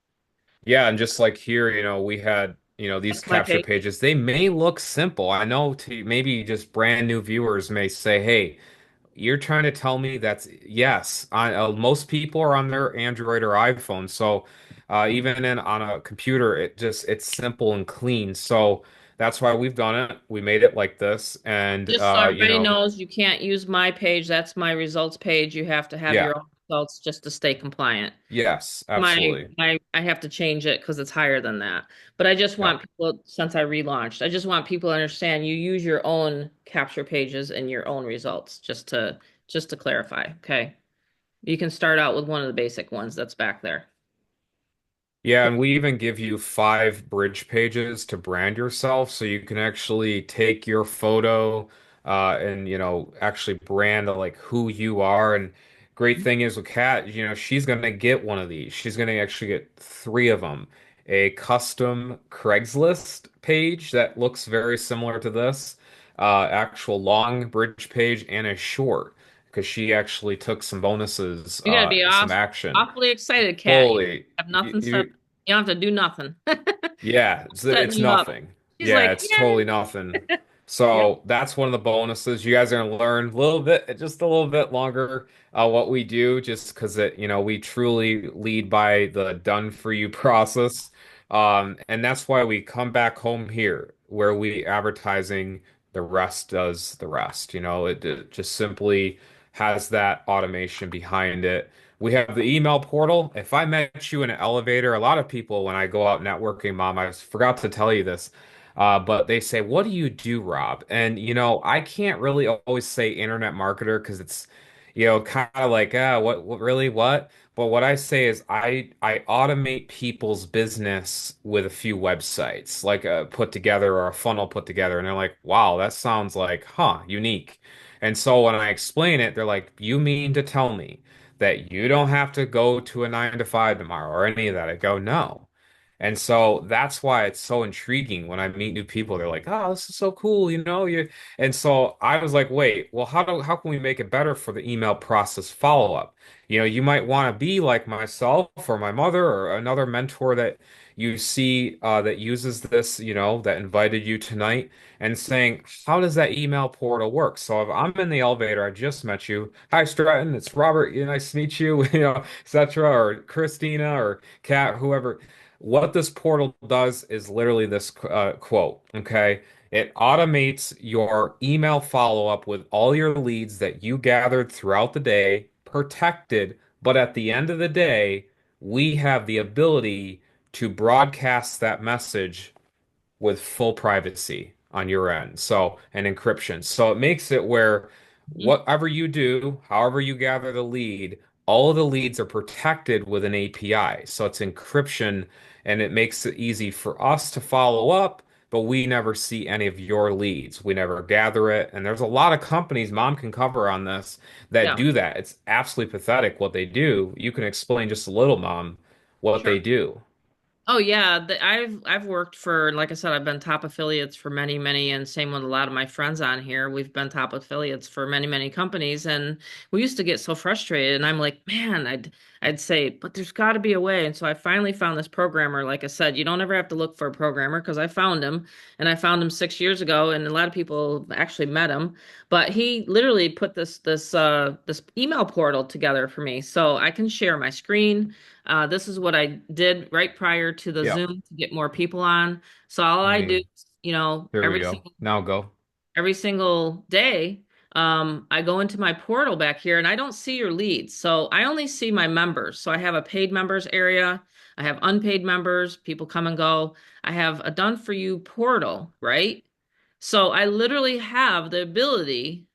Yeah, and just like here, we had, these That's my capture page. pages. They may look simple. I know to maybe just brand new viewers may say, "Hey, you're trying to tell me that's yes." Most people are on their Android or iPhone, so even on a computer, it's simple and clean. So that's why we've done it. We made it like this, and Just so everybody knows, you can't use my page. That's my results page. You have to have yeah, your own results just to stay compliant. yes, My absolutely, my I have to change it because it's higher than that. But I just yeah. want people, since I relaunched, I just want people to understand you use your own capture pages and your own results just to clarify. Okay. You can start out with one of the basic ones that's back there. Yeah, and we even give you 5 bridge pages to brand yourself, so you can actually take your photo and actually brand like who you are. And great thing is with Kat, she's gonna get one of these. She's gonna actually get 3 of them. A custom Craigslist page that looks very similar to this, actual long bridge page, and a short because she actually took some bonuses, You're gonna be some action. awfully excited, Kat. You Holy, have nothing set. You don't have to do nothing. yeah, Setting it's you up. nothing. She's Yeah, like, it's totally yay. nothing. Yep. So that's one of the bonuses. You guys are gonna learn a little bit, just a little bit longer, what we do, just because we truly lead by the done for you process. And that's why we come back home here, where we advertising, the rest does the rest. It just simply has that automation behind it. We have the email portal. If I met you in an elevator, a lot of people, when I go out networking, Mom, I forgot to tell you this, but they say, "What do you do, Rob?" And, I can't really always say internet marketer because it's, kind of like, what, really, what? But what I say is I automate people's business with a few websites, like a put together or a funnel put together. And they're like, wow, that sounds like, unique. And so when I explain it, they're like, you mean to tell me that you don't have to go to a 9 to 5 tomorrow or any of that? I go, no. And so that's why it's so intriguing when I meet new people. They're like, "Oh, this is so cool, you." And so I was like, "Wait, well, how can we make it better for the email process follow-up? You might want to be like myself or my mother or another mentor that you see that uses this, that invited you tonight and saying, how does that email portal work? So if I'm in the elevator, I just met you. Hi, Stratton, it's Robert. Nice to meet you, etc. Or Christina or Kat, whoever. What this portal does is literally this quote, okay? It automates your email follow-up with all your leads that you gathered throughout the day, protected, but at the end of the day, we have the ability to broadcast that message with full privacy on your end. So, and encryption. So it makes it where Mhm. whatever you do, however you gather the lead, all of the leads are protected with an API. So it's encryption and it makes it easy for us to follow up, but we never see any of your leads. We never gather it. And there's a lot of companies, Mom can cover on this, that Yeah, do that. It's absolutely pathetic what they do. You can explain just a little, Mom, what they sure. do. Oh yeah, I've worked for, like I said, I've been top affiliates for many, many, and same with a lot of my friends on here. We've been top affiliates for many, many companies, and we used to get so frustrated. And I'm like, man, I'd say, but there's got to be a way. And so I finally found this programmer. Like I said, you don't ever have to look for a programmer because I found him, and I found him 6 years ago, and a lot of people actually met him. But he literally put this email portal together for me, so I can share my screen. This is what I did right prior to the Yeah. Zoom to get more people on. So all I I do, mean, is, there we go. Now go. every single day, I go into my portal back here and I don't see your leads. So I only see my members. So I have a paid members area. I have unpaid members. People come and go. I have a done for you portal, right? So I literally have the ability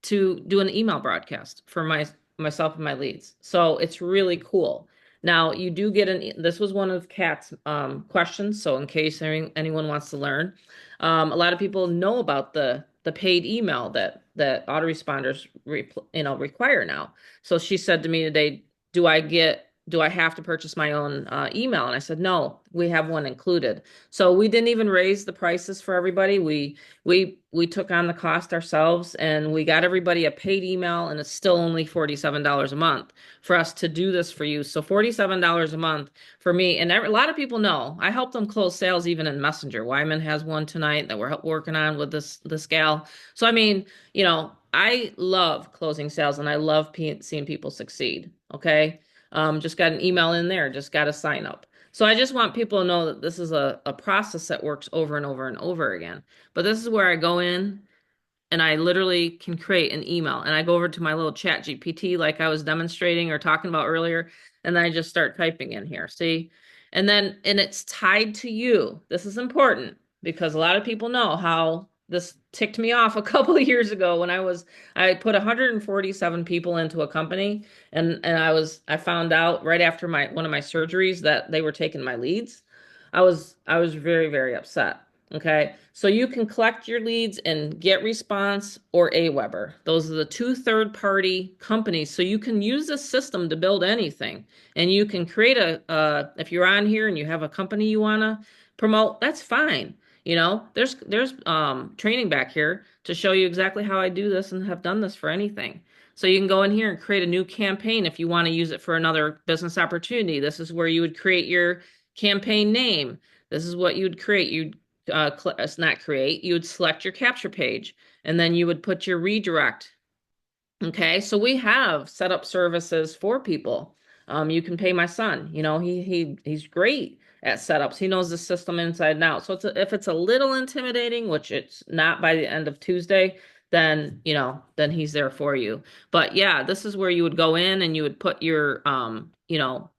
to do an email broadcast for myself and my leads. So it's really cool. Now you do get this was one of Kat's questions. So in case anyone wants to learn, a lot of people know about the paid email that autoresponders require now. So she said to me today, do I have to purchase my own email? And I said, no, we have one included. So we didn't even raise the prices for everybody. We took on the cost ourselves and we got everybody a paid email, and it's still only $47 a month for us to do this for you. So $47 a month for me. And a lot of people know I help them close sales even in Messenger. Wyman has one tonight that we're working on with this gal. So I mean, I love closing sales and I love seeing people succeed. Okay. Just got an email in there, just got to sign up. So I just want people to know that this is a process that works over and over and over again. But this is where I go in and I literally can create an email, and I go over to my little chat GPT like I was demonstrating or talking about earlier, and I just start typing in here. See? And it's tied to you. This is important because a lot of people know how this ticked me off a couple of years ago when I put 147 people into a company, and I found out right after one of my surgeries that they were taking my leads. I was very, very upset. Okay. So you can collect your leads and Get Response or Aweber. Those are the two third-party companies. So you can use this system to build anything. And you can create if you're on here and you have a company you want to promote, that's fine. There's training back here to show you exactly how I do this and have done this for anything. So you can go in here and create a new campaign if you want to use it for another business opportunity. This is where you would create your campaign name. This is what you'd create. Not create, you would select your capture page and then you would put your redirect. Okay, so we have set up services for people. You can pay my son. He's great at setups. He knows the system inside and out. So if it's a little intimidating, which it's not by the end of Tuesday, then he's there for you. But yeah, this is where you would go in and you would put your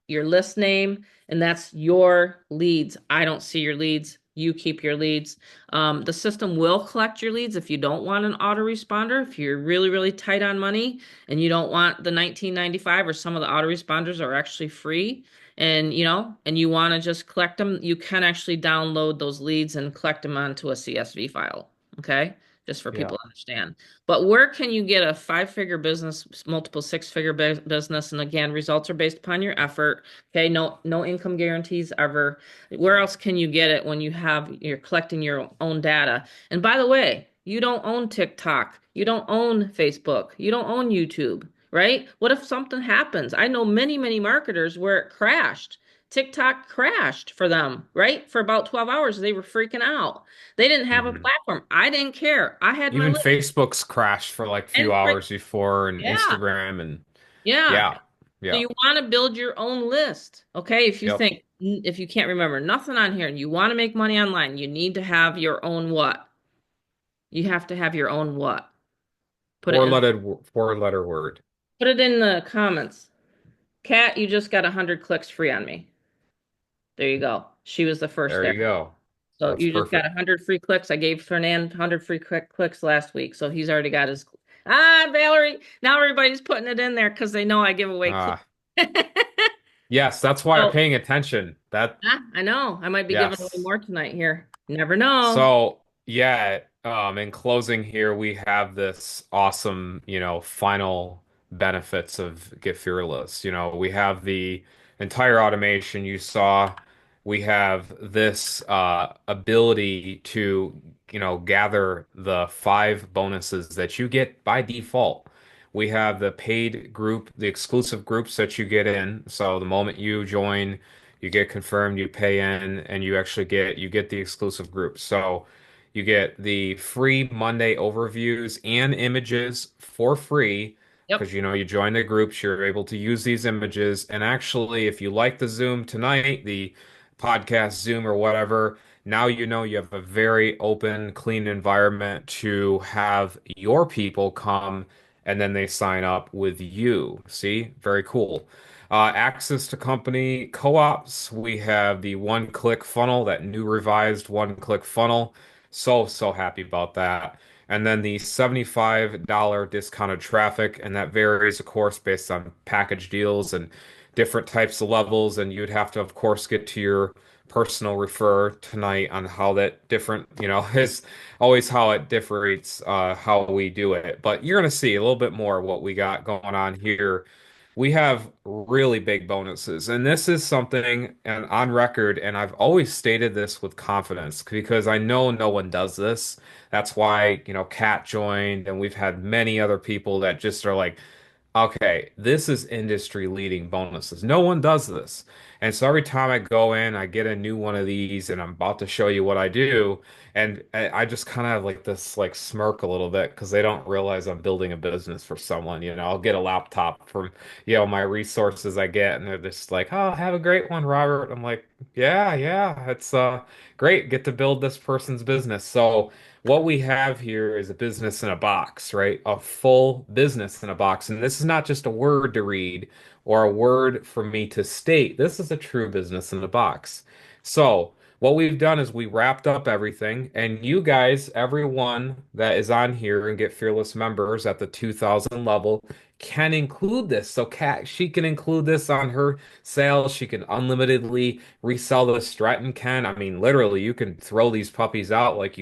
list name, and that's your leads. I don't see your leads. You keep your leads. The system will collect your leads if you don't want an autoresponder. If you're really, really tight on money and you don't want the $19.95, or some of the autoresponders are actually free, and you want to just collect them, you can actually download those leads and collect them onto a CSV file. Okay. Just for Yeah. people to understand. But where can you get a 5-figure business, multiple 6-figure business? And again, results are based upon your effort. Okay. No income guarantees ever. Where else can you get it when you're collecting your own data? And by the way, you don't own TikTok. You don't own Facebook. You don't own YouTube, right? What if something happens? I know many, many marketers where it crashed. TikTok crashed for them, right? For about 12 hours, they were freaking out. They didn't have a Mhm. platform. I didn't care. I had my Even list. Facebook's crashed for like a few And hours before, and yeah, Instagram, and yeah. yeah, So yeah, you want to build your own list, okay? yep. If you can't remember nothing on here and you want to make money online, you need to have your own what? You have to have your own what? Put it in, Four-letter word. put it in the comments. Kat, you just got 100 clicks free on me. There you go. She was the first There there. you go. So That's you just got perfect. 100 free clicks. I gave Fernand 100 free clicks last week. So he's already got his. Valerie. Now everybody's putting it in there because they know I give away clicks. Ah, yes, that's why I'm So, paying attention. I know. I might be giving away Yes. more tonight here. You never know. So, yeah, in closing here, we have this awesome, final benefits of Get Fearless. We have the entire automation you saw. We have this ability to, gather the 5 bonuses that you get by default. We have the paid group, the exclusive groups that you get in. So the moment you join, you get confirmed, you pay in, and you get the exclusive group. So you get the free Monday overviews and images for free Yep. because you join the groups, you're able to use these images. And actually, if you like the Zoom tonight, the podcast Zoom or whatever, now you have a very open, clean environment to have your people come and then they sign up with you. See? Very cool. Access to company co-ops. We have the one-click funnel, that new revised one-click funnel. So, so happy about that. and then the $75 discounted traffic, and that varies, of course, based on package deals and different types of levels. And you'd have to, of course, get to your personal refer tonight on how that different, is always how it differs, how we do it. But you're going to see a little bit more what we got going on here. We have really big bonuses, and this is something and on record, and I've always stated this with confidence because I know no one does this. That's why, Kat joined, and we've had many other people that just are like, okay, this is industry leading bonuses. No one does this. And so every time I go in, I get a new one of these and I'm about to show you what I do. And I just kind of have like this like smirk a little bit because they don't realize I'm building a business for someone. I'll get a laptop from, my resources I get and they're just like, oh, have a great one, Robert. I'm like, yeah, yeah, it's great. Get to build this person's business. So what we have here is a business in a box, right? A full business in a box. And this is not just a word to read or a word for me to state. This is a true business in a box. So, what we've done is we wrapped up everything, and you guys, everyone that is on here and get Fearless members at the 2000 level can include this. So, Kat, she can include this on her sales. She can unlimitedly resell the Stratton can. I mean, literally, you can throw these puppies out like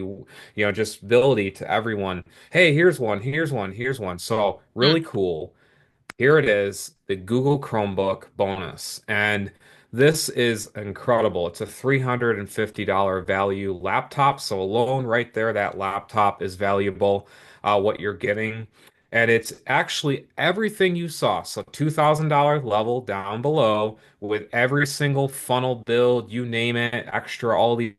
just ability to everyone. Hey, here's one, here's one, here's one. So really Hmm. cool. Here it is, the Google Chromebook bonus. And this is incredible. It's a $350 value laptop. So alone right there, that laptop is valuable, what you're getting. And it's actually everything you saw. So $2,000 level down below with every single funnel build, you name it, extra, all these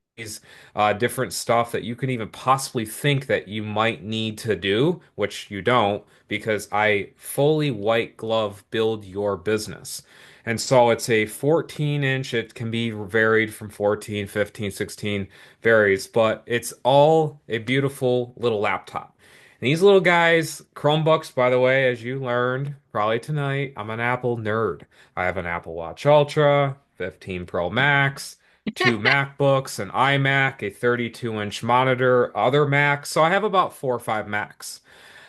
different stuff that you can even possibly think that you might need to do, which you don't, because I fully white glove build your business. And so it's a 14 inch, it can be varied from 14, 15, 16, varies, but it's all a beautiful little laptop. And these little guys, Chromebooks, by the way, as you learned probably tonight, I'm an Apple nerd. I have an Apple Watch Ultra, 15 Pro Max, two MacBooks, an iMac, a 32-inch monitor, other Macs. So I have about 4 or 5 Macs.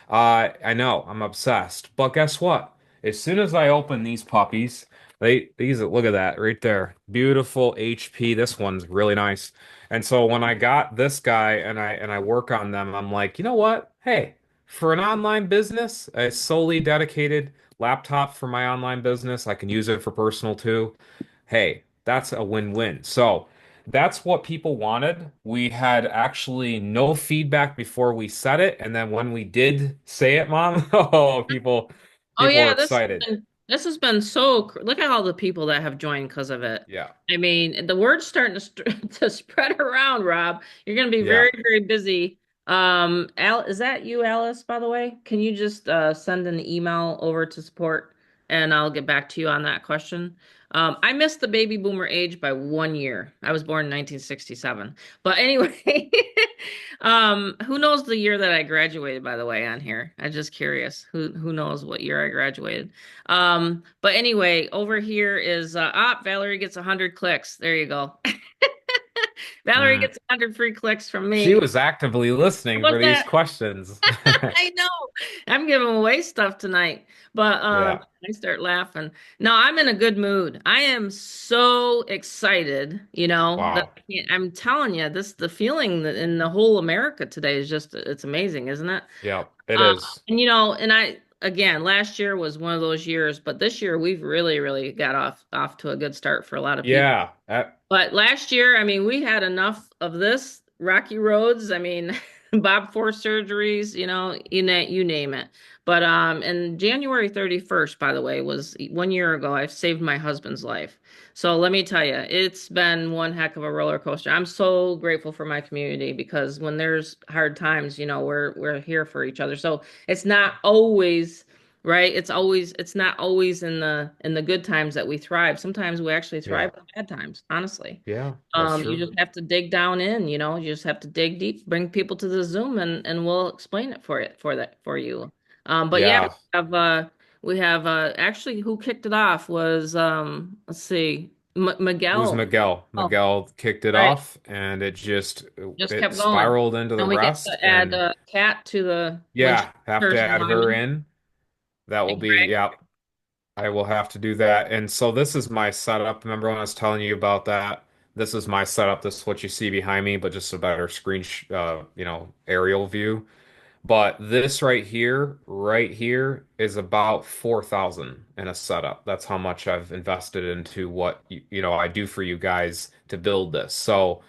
I know, I'm obsessed. But guess what? As soon as I open these puppies, these look at that right there. Beautiful HP. This one's really nice. And so when I got this guy and I work on them, I'm like, you know what? Hey, for an online business, a solely dedicated laptop for my online business, I can use it for personal too. Hey, that's a win-win. So that's what people wanted. We had actually no feedback before we said it, and then when we did say it, Mom, oh, Oh people were yeah, excited. look at all the people that have joined because of it. Yeah, I mean, the word's starting to spread around, Rob. You're going to be yeah. very, very busy. Al, is that you, Alice, by the way? Can you just send an email over to support and I'll get back to you on that question. I missed the baby boomer age by 1 year. I was born in 1967. But anyway, who knows the year that I graduated, by the way, on here? I'm just curious. Who knows what year I graduated? But anyway, over here is Valerie gets 100 clicks. There you go. Valerie Mm. gets 100 free clicks from She me. was actively listening What's for these that? questions. I know. I'm giving away stuff tonight, but Yeah. I start laughing. No, I'm in a good mood. I am so excited, that Wow. I'm telling you, the feeling that in the whole America today is just it's amazing, isn't it? Yeah, it Uh, is. and I again, last year was one of those years, but this year we've really, really got off to a good start for a lot of people. Yeah. But last year, I mean, we had enough of this rocky roads. I mean, Bob Force surgeries, you name it. But and January 31st, by the way, was 1 year ago. I saved my husband's life. So let me tell you, it's been one heck of a roller coaster. I'm so grateful for my community because when there's hard times, we're here for each other. So it's not always right. It's not always in the good times that we thrive. Sometimes we actually Yeah. thrive in bad times, honestly. Yeah, that's You true. just have to dig down in, you just have to dig deep, bring people to the Zoom and we'll explain it for you. But yeah, Yeah. we have actually who kicked it off was let's see. M It was Miguel. Miguel. Oh, Miguel kicked it right. off and it just Just it kept going. spiraled into the And we get rest. to add And Kat to the when she yeah, have to turns add her Wyman in. That will and be, Greg. yeah, I will have to do that. And so this is my setup. Remember when I was telling you about that? This is my setup. This is what you see behind me, but just a better aerial view. But this right here is about 4,000 in a setup. That's how much I've invested into what I do for you guys to build this. So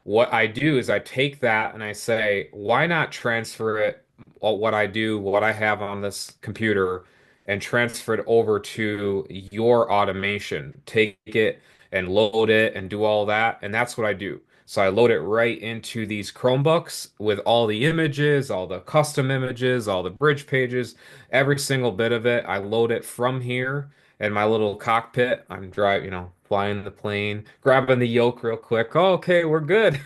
what I do is I take that and I say, why not transfer it, what I do, what I have on this computer, and transfer it over to your automation. Take it and load it and do all that. And that's what I do. So I load it right into these Chromebooks with all the images, all the custom images, all the bridge pages, every single bit of it. I load it from here in my little cockpit. I'm driving, flying the plane, grabbing the yoke real quick. Oh, okay, we're good.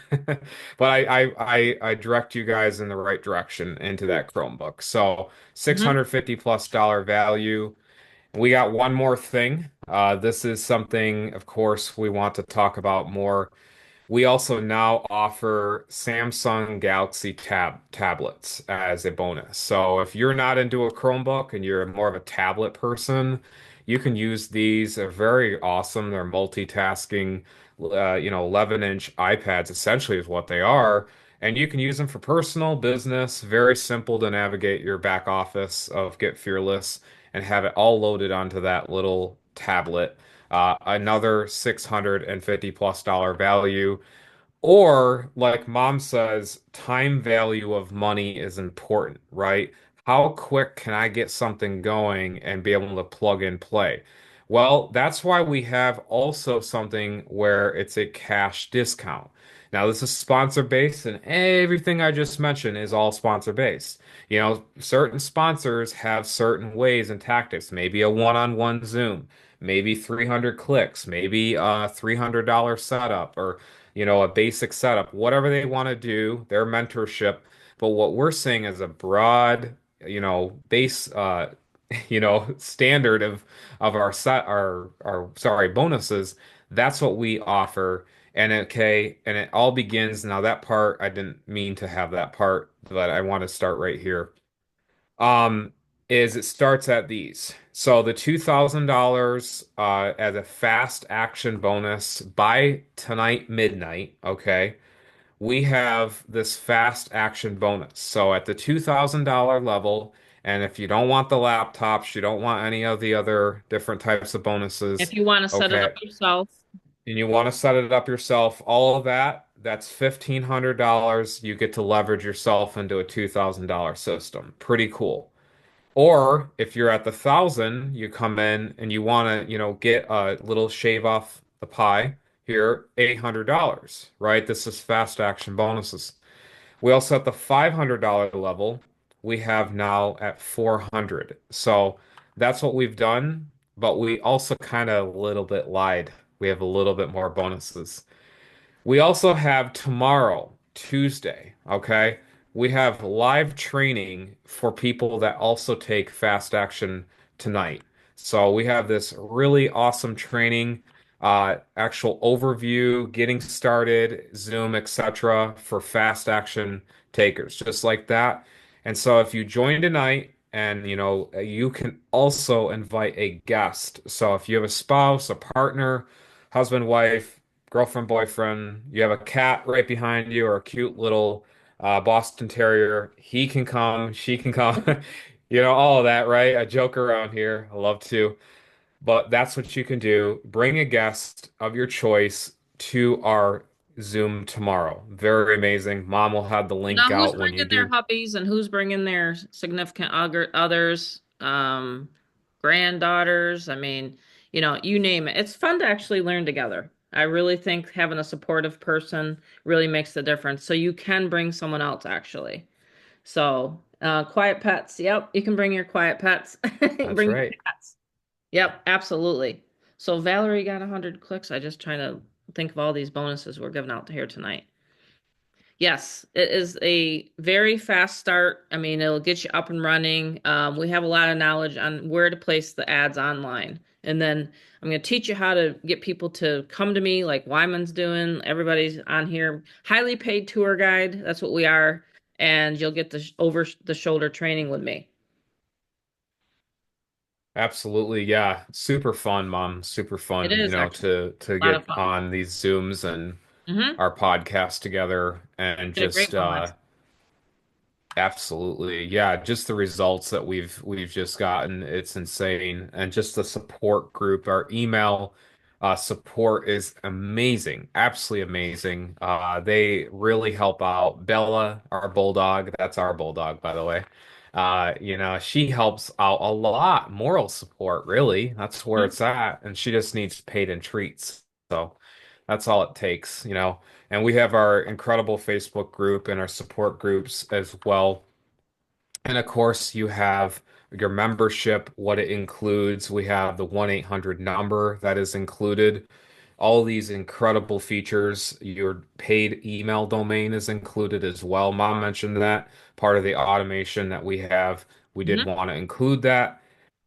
But I direct you guys in the right direction into that Chromebook. So Mhm. 650 plus dollar value. We got one more thing. This is something, of course, we want to talk about more. We also now offer Samsung Galaxy tablets as a bonus. So if you're not into a Chromebook and you're more of a tablet person, you can use these. They're very awesome. They're multitasking, 11-inch iPads essentially is what they are. And you can use them for personal, business, very simple to navigate your back office of Get Fearless and have it all loaded onto that little tablet. Another 650 plus dollar value. Or, like mom says, time value of money is important, right? How quick can I get something going and be able to plug and play? Well, that's why we have also something where it's a cash discount. Now, this is sponsor based, and everything I just mentioned is all sponsor based. Certain sponsors have certain ways and tactics, maybe a one-on-one Zoom, maybe 300 clicks, maybe a $300 setup, or a basic setup, whatever they want to do, their mentorship. But what we're saying is a broad, base, standard of our sorry, bonuses. That's what we offer. And okay, and it all begins now. That part I didn't mean to have that part, but I want to start right here. Um, is it starts at these. So the $2,000 as a fast action bonus by tonight midnight, okay? We have this fast action bonus. So at the $2,000 level, and if you don't want the laptops, you don't want any of the other different types of bonuses, If you want to set it up okay? yourself, And you want to set it up yourself, all of that, that's $1,500. You get to leverage yourself into a $2,000 system. Pretty cool. Or if you're at the 1,000, you come in and you want to, get a little shave off the pie here, $800, right? This is fast action bonuses. We also at the $500 level, we have now at 400. So that's what we've done, but we also kind of a little bit lied. We have a little bit more bonuses. We also have tomorrow, Tuesday, okay? We have live training for people that also take fast action tonight. So we have this really awesome training, actual overview, getting started, Zoom, etc., for fast action takers, just like that. And so if you join tonight, and you can also invite a guest. So if you have a spouse, a partner, husband, wife, girlfriend, boyfriend, you have a cat right behind you or a cute little Boston Terrier, he can come, she can come, all of that, right? I joke around here. I love to, but that's what you can do. Bring a guest of your choice to our Zoom tomorrow. Very amazing. Mom will have the link now who's out when you bringing their do. hubbies and who's bringing their significant others, granddaughters? I mean, you name it. It's fun to actually learn together. I really think having a supportive person really makes the difference. So you can bring someone else actually. So, quiet pets. Yep, you can bring your quiet pets. That's Bring your right. cats. Yep, absolutely. So Valerie got 100 clicks. I just trying to think of all these bonuses we're giving out here tonight. Yes, it is a very fast start. I mean, it'll get you up and running. We have a lot of knowledge on where to place the ads online. And then I'm going to teach you how to get people to come to me, like Wyman's doing. Everybody's on here. Highly paid tour guide. That's what we are. And you'll get the over the shoulder training with me. Absolutely, yeah. Super fun, Mom. Super It fun, is actually to a lot of get fun. on these Zooms and Mm-hmm. our podcast together and Did a great just one last. absolutely. Yeah, just the results that we've just gotten, it's insane. And just the support group, our email support is amazing. Absolutely amazing. They really help out. Bella, our bulldog, that's our bulldog, by the way. She helps out a lot. Moral support, really. That's where Mhm. it's at. And she just needs paid and treats. So that's all it takes. And we have our incredible Facebook group and our support groups as well. And of course, you have your membership, what it includes. We have the 1-800 number that is included. All these incredible features. Your paid email domain is included as well. Mom mentioned that part of the automation that we have. We did Mhm. want to include that.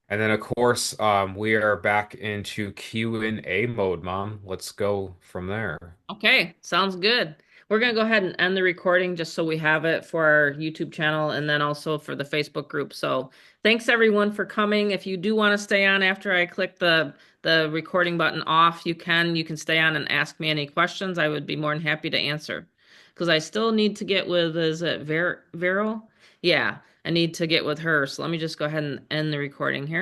And then, of course, we are back into Q&A mode, Mom. Let's go from there. Okay, sounds good. We're going to go ahead and end the recording just so we have it for our YouTube channel and then also for the Facebook group. So thanks everyone for coming. If you do want to stay on after I click the recording button off, you can stay on and ask me any questions. I would be more than happy to answer. Because I still need to get with, is it Vero? Yeah, I need to get with her. So let me just go ahead and end the recording here.